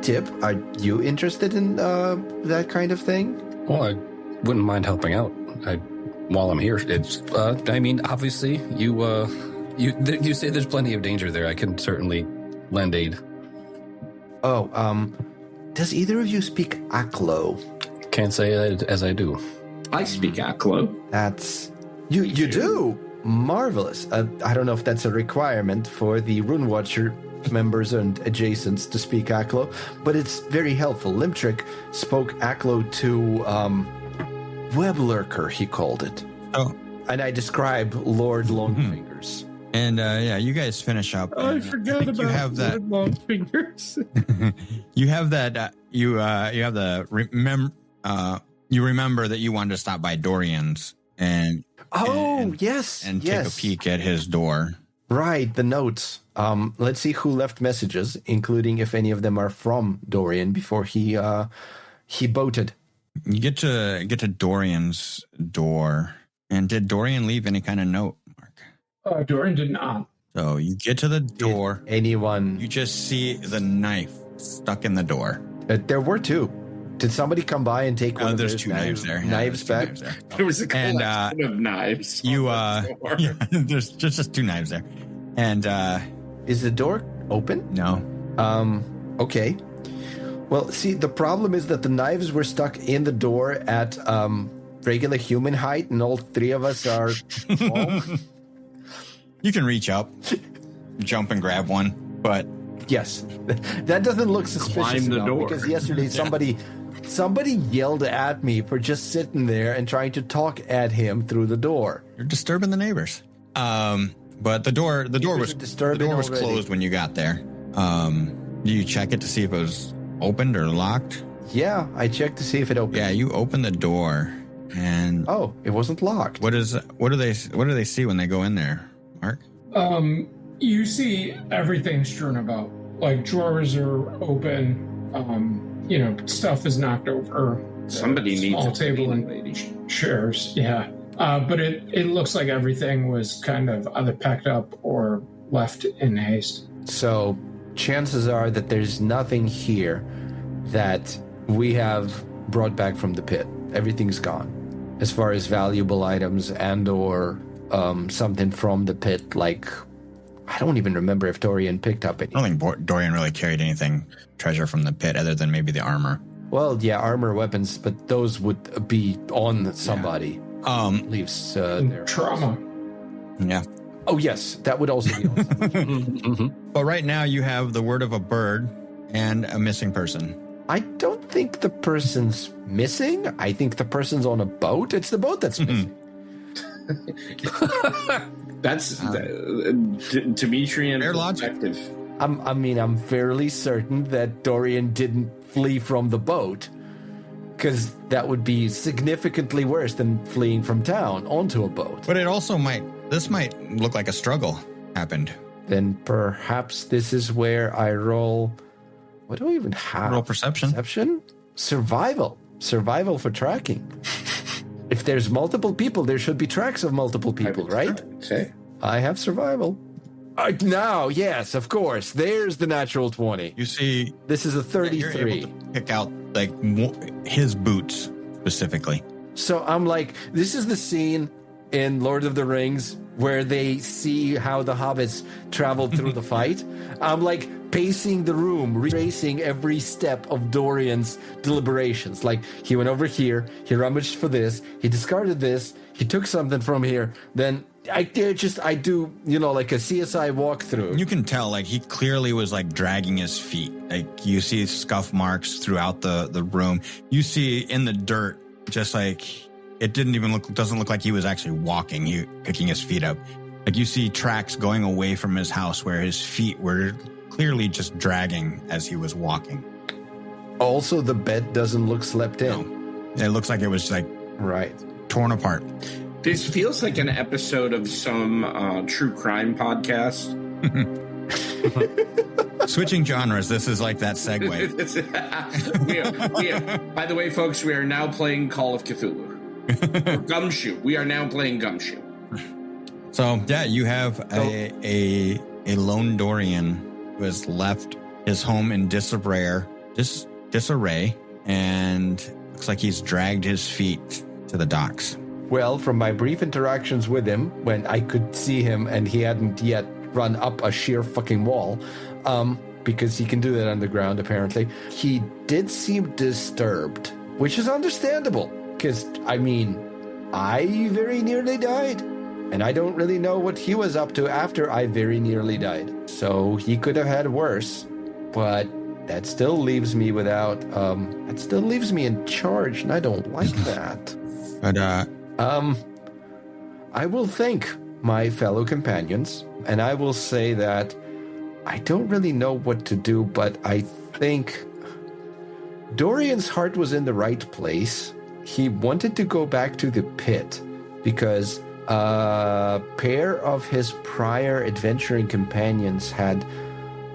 Tip, are you interested in that kind of thing? Well, I wouldn't mind helping out. While I'm here, it's. I mean, obviously, you say there's plenty of danger there. I can certainly lend aid. Oh, does either of you speak Aklo? Can't say as I do. I speak Aklo. That's you do. Marvelous. I don't know if that's a requirement for the Rune Watcher members and adjacents to speak Aklo, but it's very helpful. Limtrick spoke Aklo to Weblurker, he called it. Oh, And I describe Lord Longfingers. and you guys finish up. I and forgot think about you have that. long fingers. You have that. You have the you remember that you wanted to stop by Dorian's and Yes. and yes. take a peek at his door. Right, the notes. Let's see who left messages, including if any of them are from Dorian before he boated. You get to Dorian's door, and did Dorian leave any kind of note, Mark? Dorian did not. So you get to the door. Anyone? You just see the knife stuck in the door. There were two. Did somebody come by and take one of There's those two knives there. Yeah, Knives there's two back? knives there. There was a And, collection of knives. Yeah, there's just two knives there, and Is the door open? no. Okay. Well, see, the problem is that the knives were stuck in the door at regular human height, and all three of us are tall. You can reach up, jump and grab one, but Yes, that doesn't look suspicious Climb the enough, door. because yesterday somebody yelled at me for just sitting there and trying to talk at him through the door. you're disturbing the neighbors. But the door was disturbing already. closed when you got there. Do you check it to see if it was opened or locked? Yeah, I checked to see if it opened. Yeah, you open the door, and Oh, it wasn't locked. what do they see when they go in there, Mark? You see everything strewn about. Like drawers are open. Stuff is knocked over. Somebody needs small a table cleaning and lady. chairs. Yeah, but it looks like everything was kind of either packed up or left in haste. So chances are that there's nothing here that we have brought back from the pit. Everything's gone. As far as valuable items and or something from the pit, like I don't even remember if Dorian picked up any. I don't think Dorian really carried anything treasure from the pit other than maybe the armor. Well, yeah, armor, weapons, but those would be on somebody. Leaves their Trauma. Yeah. Oh yes, that would also be on somebody. But right now you have the word of a bird and a missing person. I don't think the person's missing. I think the person's on a boat. It's the boat that's missing. That's Demetrian Fair logic. perspective. I'm fairly certain that Dorian didn't flee from the boat, because that would be significantly worse than fleeing from town onto a boat. But it also might look like a struggle happened. Then perhaps this is where I roll. What do I even have? Roll perception. Perception? Survival for tracking. If there's multiple people, there should be tracks of multiple people, right? Say. I have survival. Now, yes, of course. There's the natural 20. You see, This is a you're 33. able to pick out like his boots specifically. So I'm like, this is the scene in Lord of the Rings where they see how the hobbits traveled through the fight. I'm like pacing the room, retracing every step of Dorian's deliberations. Like, he went over here, he rummaged for this, he discarded this, he took something from here, then I do, like a CSI walkthrough. You can tell, like, he clearly was like dragging his feet. Like, you see scuff marks throughout the room. You see in the dirt, just like it doesn't look like he was actually walking, picking his feet up. Like, you see tracks going away from his house where his feet were clearly just dragging as he was walking. Also, the bed doesn't look slept in. No, it looks like it was like Right. torn apart. This feels like an episode of some true crime podcast. Switching genres, this is like that segue. By the way, folks, we are now playing Call of Cthulhu. Or Gumshoe. We are now playing Gumshoe. So, yeah, you have a lone Dorian who has left his home in disarray disarray, and looks like he's dragged his feet to the docks. Well, from my brief interactions with him, when I could see him and he hadn't yet run up a sheer fucking wall, because he can do that underground, apparently, he did seem disturbed, which is understandable, because, I mean, I very nearly died, and I don't really know what he was up to after I very nearly died. So he could have had worse, but that still leaves me without, that still leaves me in charge, and I don't like that. But, I will thank my fellow companions, and I will say that I don't really know what to do, but I think Dorian's heart was in the right place. He wanted to go back to the pit because a pair of his prior adventuring companions had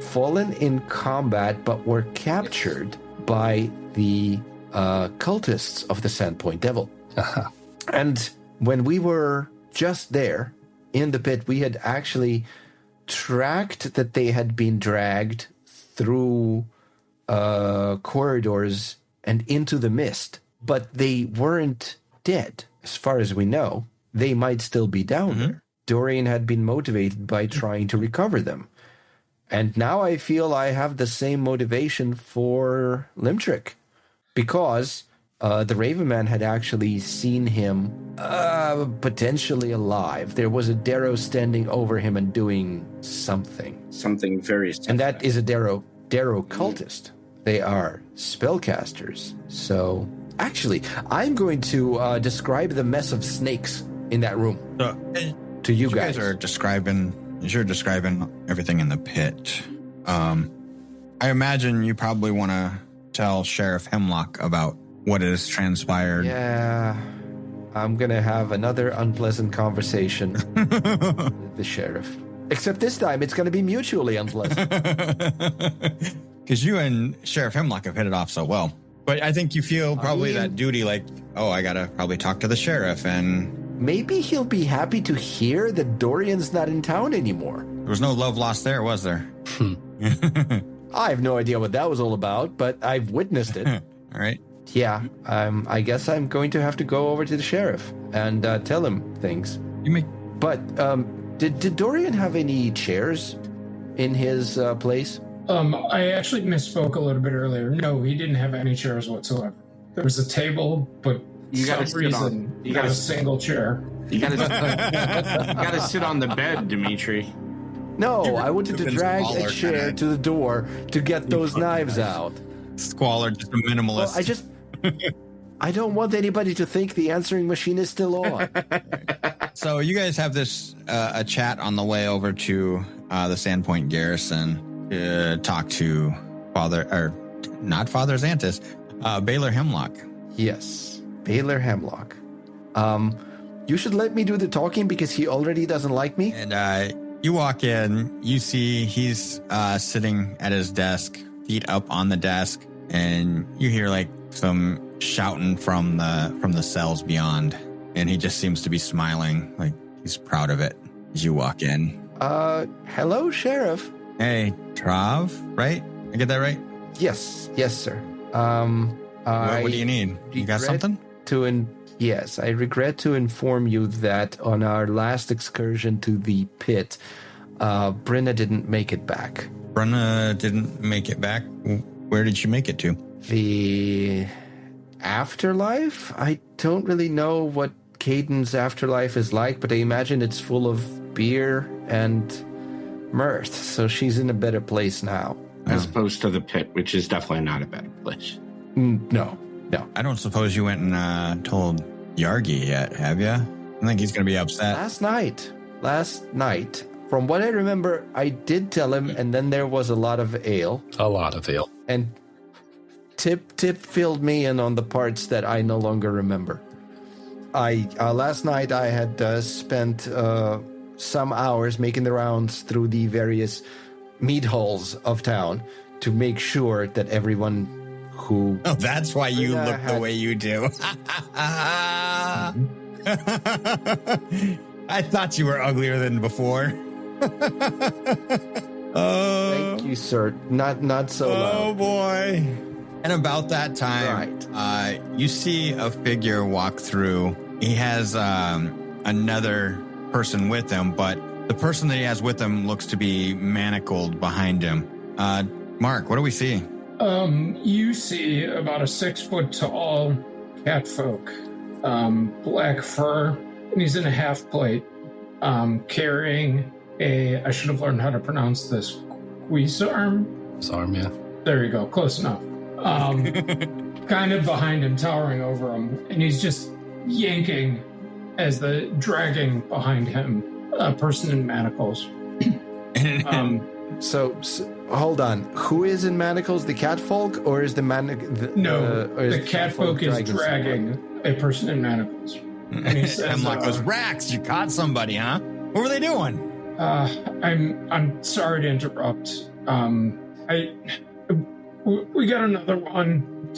fallen in combat but were captured by the cultists of the Sandpoint Devil. And when we were just there in the pit, we had actually tracked that they had been dragged through corridors and into the mist, but they weren't dead. As far as we know, they might still be down there. Dorian had been motivated by trying to recover them. And now I feel I have the same motivation for Limtrick, because the Raven Man had actually seen him potentially alive. There was a Darrow standing over him and doing something. Something very specific. And that is a Darrow cultist. They are spellcasters. So, actually, I'm going to describe the mess of snakes in that room to you guys. You guys are describing everything in the pit. I imagine you probably want to tell Sheriff Hemlock about what has transpired. Yeah, I'm going to have another unpleasant conversation with the sheriff. Except this time, it's going to be mutually unpleasant. Because you and Sheriff Hemlock have hit it off so well. But I think you feel probably that duty, like, oh, I got to probably talk to the sheriff, and maybe he'll be happy to hear that Dorian's not in town anymore. There was no love lost there, was there? I have no idea what that was all about, but I've witnessed it. All right. Yeah, I guess I'm going to have to go over to the sheriff and tell him things. But did Dorian have any chairs in his place? I actually misspoke a little bit earlier. No, he didn't have any chairs whatsoever. There was a table, but You for gotta some sit reason, on. You not gotta a single chair. You gotta sit on the bed, Dimitri. No, I wanted to drag a chair to the door to get those knives out. Squalor, just a minimalist. Well, I don't want anybody to think the answering machine is still on. So you guys have this a chat on the way over to the Sandpoint Garrison to talk to not Father Xantus, Baylor Hemlock. Yes, Baylor Hemlock. You should let me do the talking because he already doesn't like me. And you walk in, you see he's sitting at his desk, feet up on the desk, and you hear like some shouting from the cells beyond, and he just seems to be smiling, like he's proud of it as you walk in. Hello, Sheriff. Hey, Trav, right? I get that right? Yes, sir. What do you need? You got something? Yes, I regret to inform you that on our last excursion to the pit, Brenna didn't make it back. Brenna didn't make it back? Where did she make it to? The afterlife? I don't really know what Caden's afterlife is like, but I imagine it's full of beer and mirth, so she's in a better place now. As opposed to the pit, which is definitely not a better place. No. I don't suppose you went and told Yargi yet, have you? I think he's going to be upset. Last night, from what I remember, I did tell him, and then there was a lot of ale. And Tip filled me in on the parts that I no longer remember. Last night I had spent some hours making the rounds through the various mead halls of town to make sure that everyone who... Oh, that's why you look the way you do. I thought you were uglier than before. Thank you, sir. Not so loud. Oh, boy. And about that time, you see a figure walk through. He has another person with him, but the person that he has with him looks to be manacled behind him. Mark, what do we see? You see about a 6 foot tall catfolk, black fur, and he's in a half plate, carrying I should have learned how to pronounce this, Quisarm? Sarm, yeah. There you go, close enough. Kind of behind him, towering over him, and he's just yanking dragging behind him a person in manacles. So hold on. Who is in manacles? The catfolk, or is the the catfolk is dragging a person in manacles. And he says, Hemlock goes, Rax, you caught somebody, huh? What were they doing? I'm sorry to interrupt. We got another one,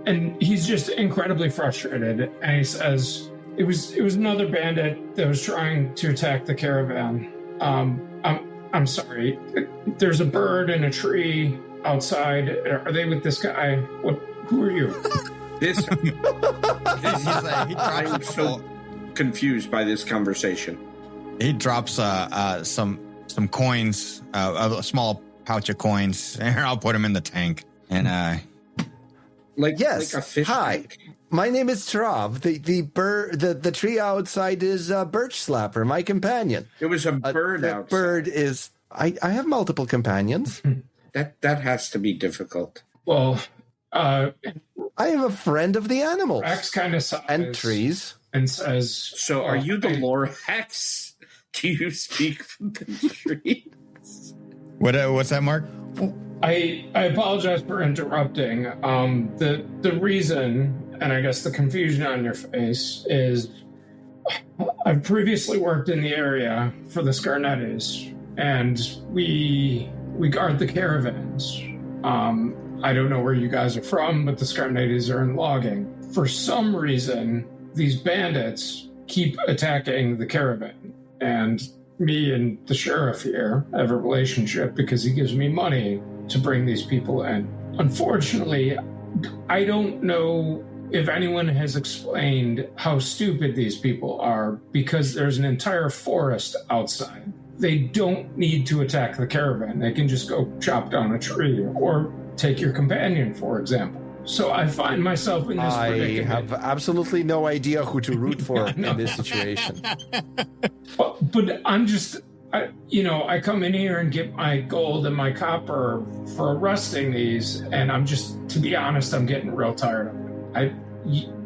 and he's just incredibly frustrated. And he says, it was another bandit that was trying to attack the caravan. I'm sorry. There's a bird in a tree outside. Are they with this guy? Who are you? I'm so confused by this conversation. He drops some coins, a small pouch of coins. Here, I'll put them in the tank. And like a fish hi. tank. My name is Trav. The tree outside is Birch Slapper, my companion. It was a bird outside. Bird is. I have multiple companions. That has to be difficult. Well, I am a friend of the animals. Rex kind of sighs and trees. and says, So are you the Lorax? Do you speak from the trees? what's that, Mark? I apologize for interrupting. The reason, and I guess the confusion on your face, is I've previously worked in the area for the Scarnettis, and we guard the caravans. I don't know where you guys are from, but the Scarnettis are in logging. For some reason, these bandits keep attacking the caravan, and me and the sheriff here have a relationship because he gives me money to bring these people in. Unfortunately, I don't know if anyone has explained how stupid these people are, because there's an entire forest outside. They don't need to attack the caravan. They can just go chop down a tree or take your companion, for example. So I find myself in this predicament. I have absolutely no idea who to root for in this situation. But I'm just, I come in here and get my gold and my copper for arresting these, and I'm just, to be honest, I'm getting real tired of it.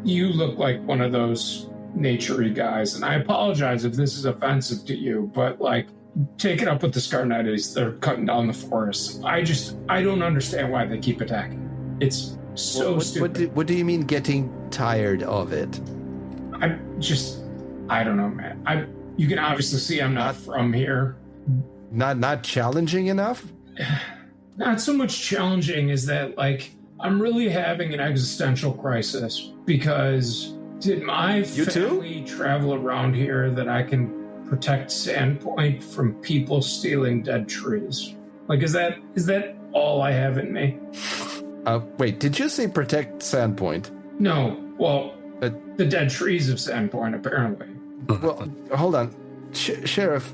You look like one of those nature-y guys, and I apologize if this is offensive to you, but take it up with the Scarnettis. They're cutting down the forest. I don't understand why they keep attacking. It's so stupid. What do you mean getting tired of it? I don't know, man. You can obviously see I'm not from here. Not challenging enough? Not so much challenging as that, I'm really having an existential crisis, because did my family travel around here that I can protect Sandpoint from people stealing dead trees? Is that all I have in me? Wait, did you say protect Sandpoint? No, well, the dead trees of Sandpoint, apparently. Well, hold on. Sheriff,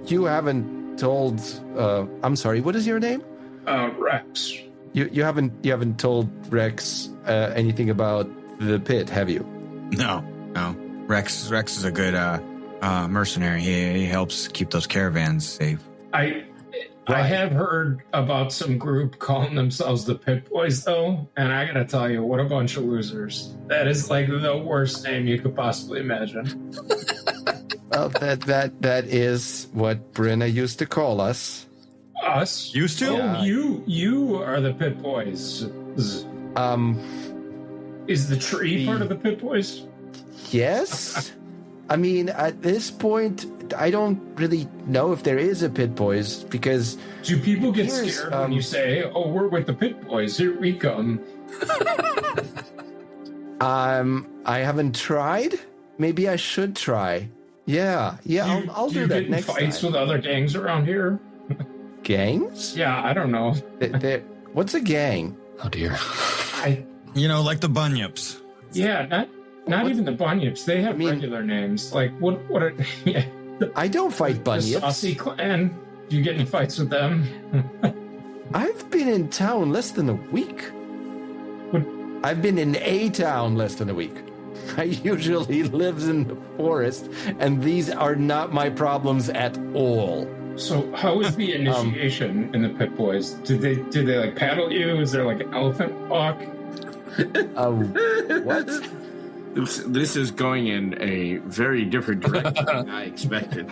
you haven't told, I'm sorry, what is your name? Rex. You haven't told Rex anything about the pit, have you? No. Rex is a good mercenary. He helps keep those caravans safe. I have heard about some group calling themselves the Pit Boys, though, and I gotta tell you, what a bunch of losers. That is the worst name you could possibly imagine. Well, that is what Brenna used to call us. Us? Used to? Oh, you are the Pit Boys. Is the tree part of the Pit Boys? Yes. I mean, at this point, I don't really know if there is a Pit Boys, because... Do people get scared when you say, oh, we're with the Pit Boys, here we come? I haven't tried. Maybe I should try. Yeah, I'll do that next time. Do you get in fights with other gangs around here? Gangs? Yeah, I don't know. What's a gang? Oh dear. Like the bunyips. Yeah, not even the bunyips. They have regular names. Like what are yeah. I don't fight The bunyips. Saucy Clan. Do you get any fights with them? I've been in town less than a week. What? I've been in a town less than a week. I usually live in the forest, and these are not my problems at all. So how was the initiation in the Pit Boys? Did they like paddle you? Is there like an elephant walk? What? This is going in a very different direction than I expected.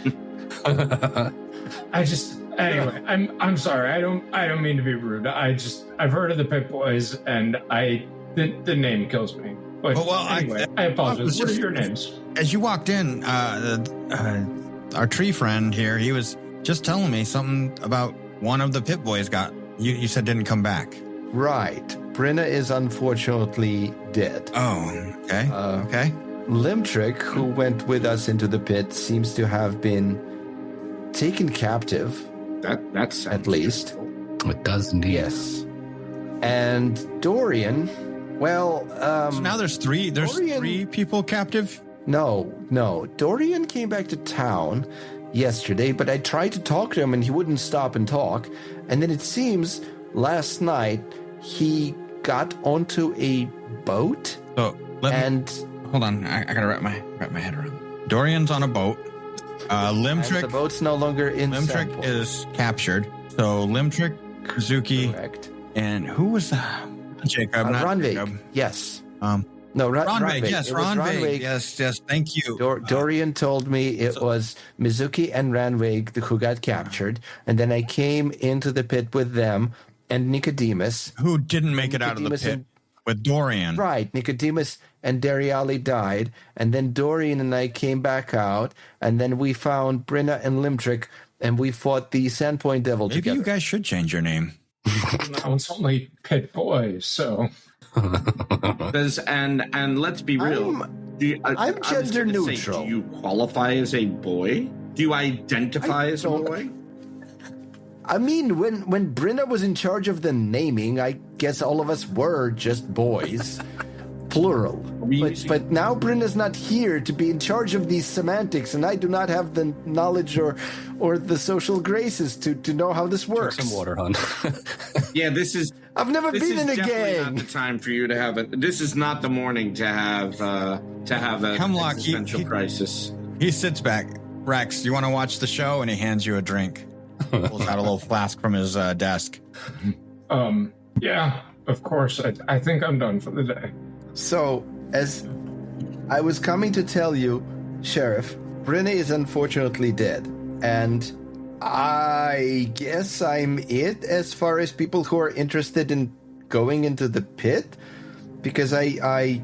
Anyway, I'm sorry. I don't mean to be rude. I've heard of the Pit Boys, and the name kills me. But anyway, I apologize. What are your names? As you walked in, our tree friend here, he was just telling me something about one of the Pit Boys you said didn't come back. Right. Brenna is unfortunately dead. Oh, okay. Okay. Limtrick, who went with us into the pit, seems to have been taken captive, That's at least. It does indeed. Yes. And Dorian, well, So now there's Dorian- 3 people captive? No. Dorian came back to town yesterday, but I tried to talk to him and he wouldn't stop and talk. And then it seems last night he got onto a boat So and hold on. I gotta wrap my head around. Dorian's on a boat. the Limtrick boat's no longer in Limtrick Sandpoint. is captured. So Limtrick, Kazuki, Correct. and who was Jacob? Not Ranveig. Jacob. Yes. Um, No, Ranveig. Yes, It was Ranveig. Yes. Thank you. Dorian told me it was Mizuki and Ranveig who got captured, and then I came into the pit with them and Nicodemus. Who didn't make it out of the Nicodemus pit and- with Dorian? Right, Nicodemus and Dariali died, and then Dorian and I came back out, and then we found Brenna and Limtrick, and we fought the Sandpoint Devil Maybe together. you guys should change your name. Now it's only Pit Boys, so And let's be real. I'm was gender gonna say, neutral. do you qualify as a boy? Do you identify as a don't- boy? I mean, when Brenna was in charge of the naming, I guess all of us were just boys. Plural. But now Brenna's not here to be in charge of these semantics, and I do not have the knowledge or the social graces to know how this works. Some water, hon. Yeah, this is. I've never This been is in a definitely gang. not the time for you to have it. This is not the morning to have a Hemlock, existential crisis. He sits back. Rex, you want to watch the show? And he hands you a drink. Pulls out a little flask from his desk. yeah, of course. I think I'm done for the day. So, as I was coming to tell you, Sheriff, Brenna is unfortunately dead. And I guess I'm it as far as people who are interested in going into the pit. Because I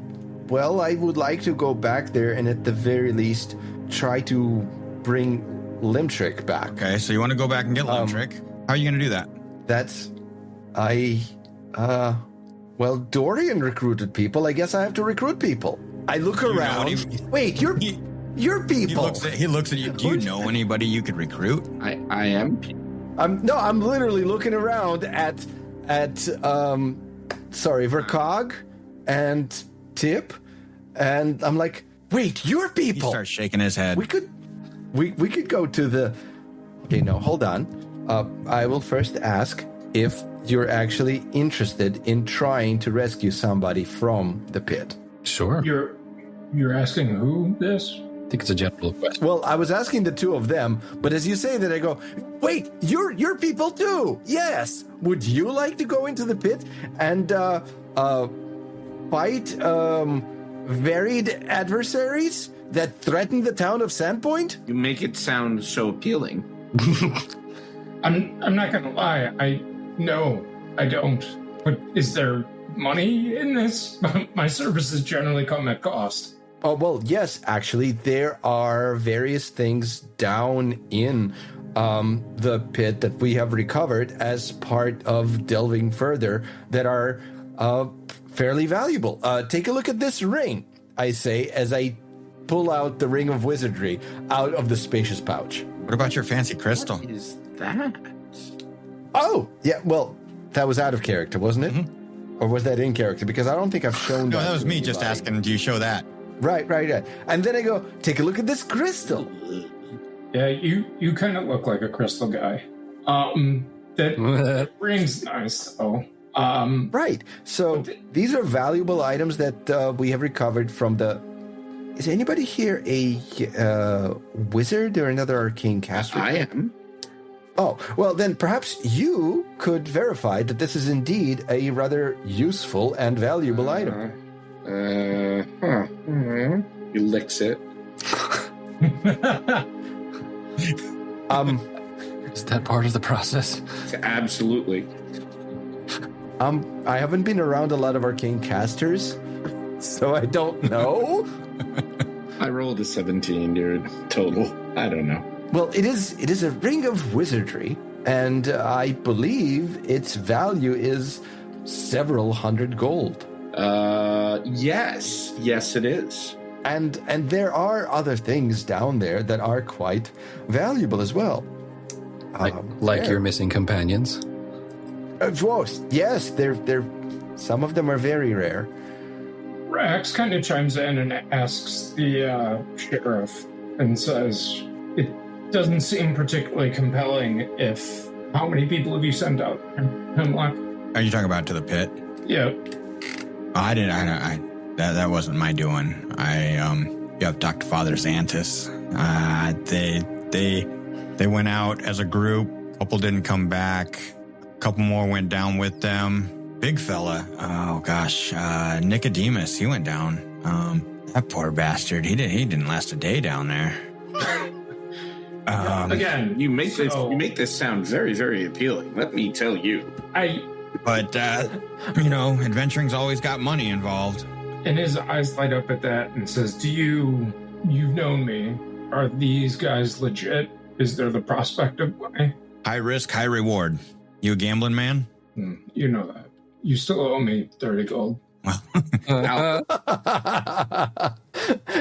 would like to go back there and at the very least try to bring Limtrick back. Okay, so you want to go back and get Limtrick. How are you going to do that? Dorian recruited people. I guess I have to recruit people. I look know around. any- Wait, you're He people. he looks at you. Do you know anybody you could recruit? I am. I'm literally looking around at Vercog and Tip, and I'm like, wait, you're He people. starts shaking his head. We could go to the. Okay, no, hold on. I will first ask if you're actually interested in trying to rescue somebody from the pit. Sure. You're asking who this? I think it's a general question. Well, I was asking the two of them, but as you say that, I go, wait, you're people too. Yes. Would you like to go into the pit and fight varied adversaries that threaten the town of Sandpoint? You make it sound so appealing. I'm not gonna lie. No, I don't. But is there money in this? My services generally come at cost. Oh, well, yes, actually, there are various things down in the pit that we have recovered as part of delving further that are fairly valuable. Take a look at this ring, I say, as I pull out the ring of wizardry out of the spacious pouch. What about your fancy crystal? What is that? Oh, yeah, well, That was out of character, wasn't it? Or was that in character? Because I don't think I've shown No, that. that was to me just anybody. asking, do you show that? Right. And then I go, take a look at this crystal. Yeah, you kind of look like a crystal guy. That ring's nice though. Right. So these are valuable items that we have recovered from the... Is anybody here a wizard or another arcane caster? I am. Oh, well, then perhaps you could verify that this is indeed a rather useful and valuable item. He licks it. Is that part of the process? Absolutely. I haven't been around a lot of arcane casters, so I don't know. I rolled a 17, dude. Total. I don't know. Well, it is a ring of wizardry, and I believe its value is several hundred gold. Yes, it is. And there are other things down there that are quite valuable as well. Like your missing companions. Yes, they're some of them are very rare. Rax kind of chimes in and asks the sheriff and says, "It doesn't seem particularly compelling. If how many people have you sent out, Hemlock?" Are you talking about to the pit? Yeah. That wasn't my doing. You have to talk to Father Xantus. They went out as a group. A couple didn't come back. A couple more went down with them. Big fella. Oh gosh, Nicodemus. He went down. That poor bastard. He didn't last a day down there. Again, You make this sound very, very appealing. Let me tell you. But adventuring's always got money involved. And his eyes light up at that and says, you've known me. Are these guys legit? Is there the prospect of money? High risk, high reward. You a gambling man? You know that. You still owe me 30 gold.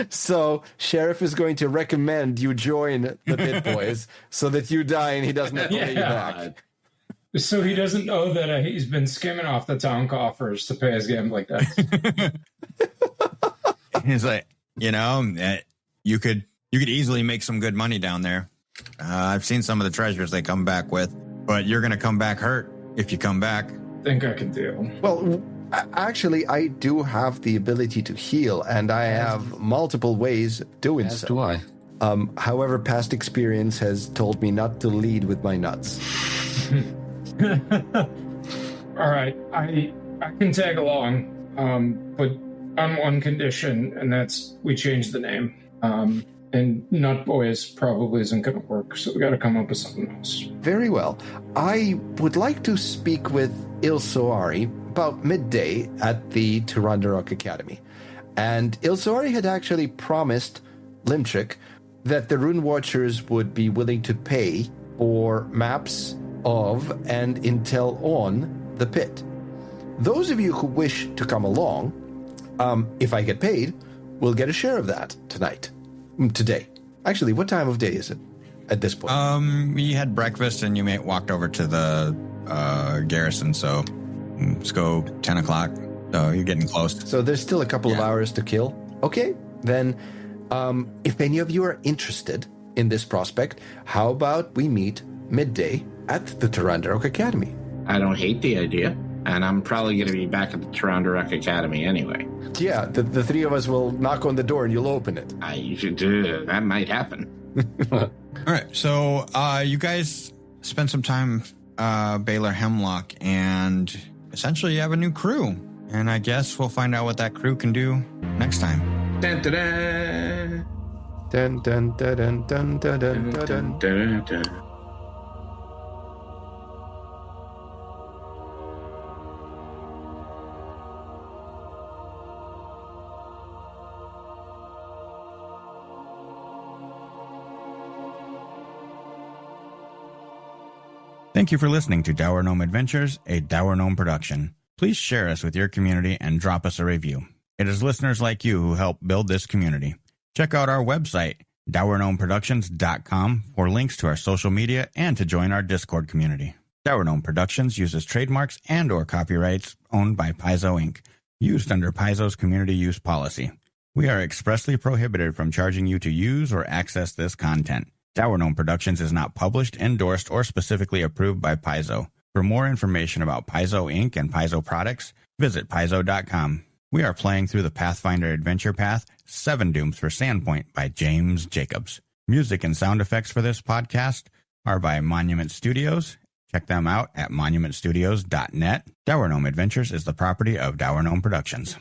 So, Sheriff is going to recommend you join the Pit Boys so that you die and he doesn't have to pay you back. So he doesn't know that he's been skimming off the town coffers to pay his gambling debts. He's like, you could easily make some good money down there. I've seen some of the treasures they come back with, but you're going to come back hurt if you come back. Think I can deal. Well, actually, I do have the ability to heal, and I have multiple ways of doing As so. do I. However, past experience has told me not to lead with my nuts. All right, I can tag along, but on one condition, and that's we change the name. And Nut Boys probably isn't going to work, so we got to come up with something else. Very well. I would like to speak with Ilsoari about midday at the Tirandarok Academy. And Ilsoari had actually promised Limchik that the Rune Watchers would be willing to pay for maps of and intel on the pit. Those of you who wish to come along, if I get paid, will get a share of that today. Actually, what time of day is it at this point? We had breakfast and you walked over to the garrison, so let's go 10 o'clock. So you're getting close. So there's still a couple of hours to kill. Okay, then if any of you are interested in this prospect, how about we meet midday at the Tirandarok Academy? I don't hate the idea, and I'm probably going to be back at the Tirandarok Academy anyway. Yeah, the three of us will knock on the door and you'll open it. You should do that. Might happen. All right, so you guys spend some time Baylor Hemlock, and essentially you have a new crew. And I guess we'll find out what that crew can do next time. Dun, dun, dun. Dun, dun, dun, dun, dun, dun, dun, dun, dun. Dun, dun. Thank you for listening to Dour Gnome Adventures, a Dour Gnome production. Please share us with your community and drop us a review. It is listeners like you who help build this community. Check out our website, dourgnomeproductions.com, for links to our social media and to join our Discord community. Dour Gnome Productions uses trademarks and/or copyrights owned by Paizo Inc., used under Paizo's community use policy. We are expressly prohibited from charging you to use or access this content. Dour Gnome Productions is not published, endorsed, or specifically approved by Paizo. For more information about Paizo Inc. and Paizo products, visit paizo.com. We are playing through the Pathfinder Adventure Path, 7 Dooms for Sandpoint by James Jacobs. Music and sound effects for this podcast are by Monument Studios. Check them out at monumentstudios.net. Dour Gnome Adventures is the property of Dour Gnome Productions.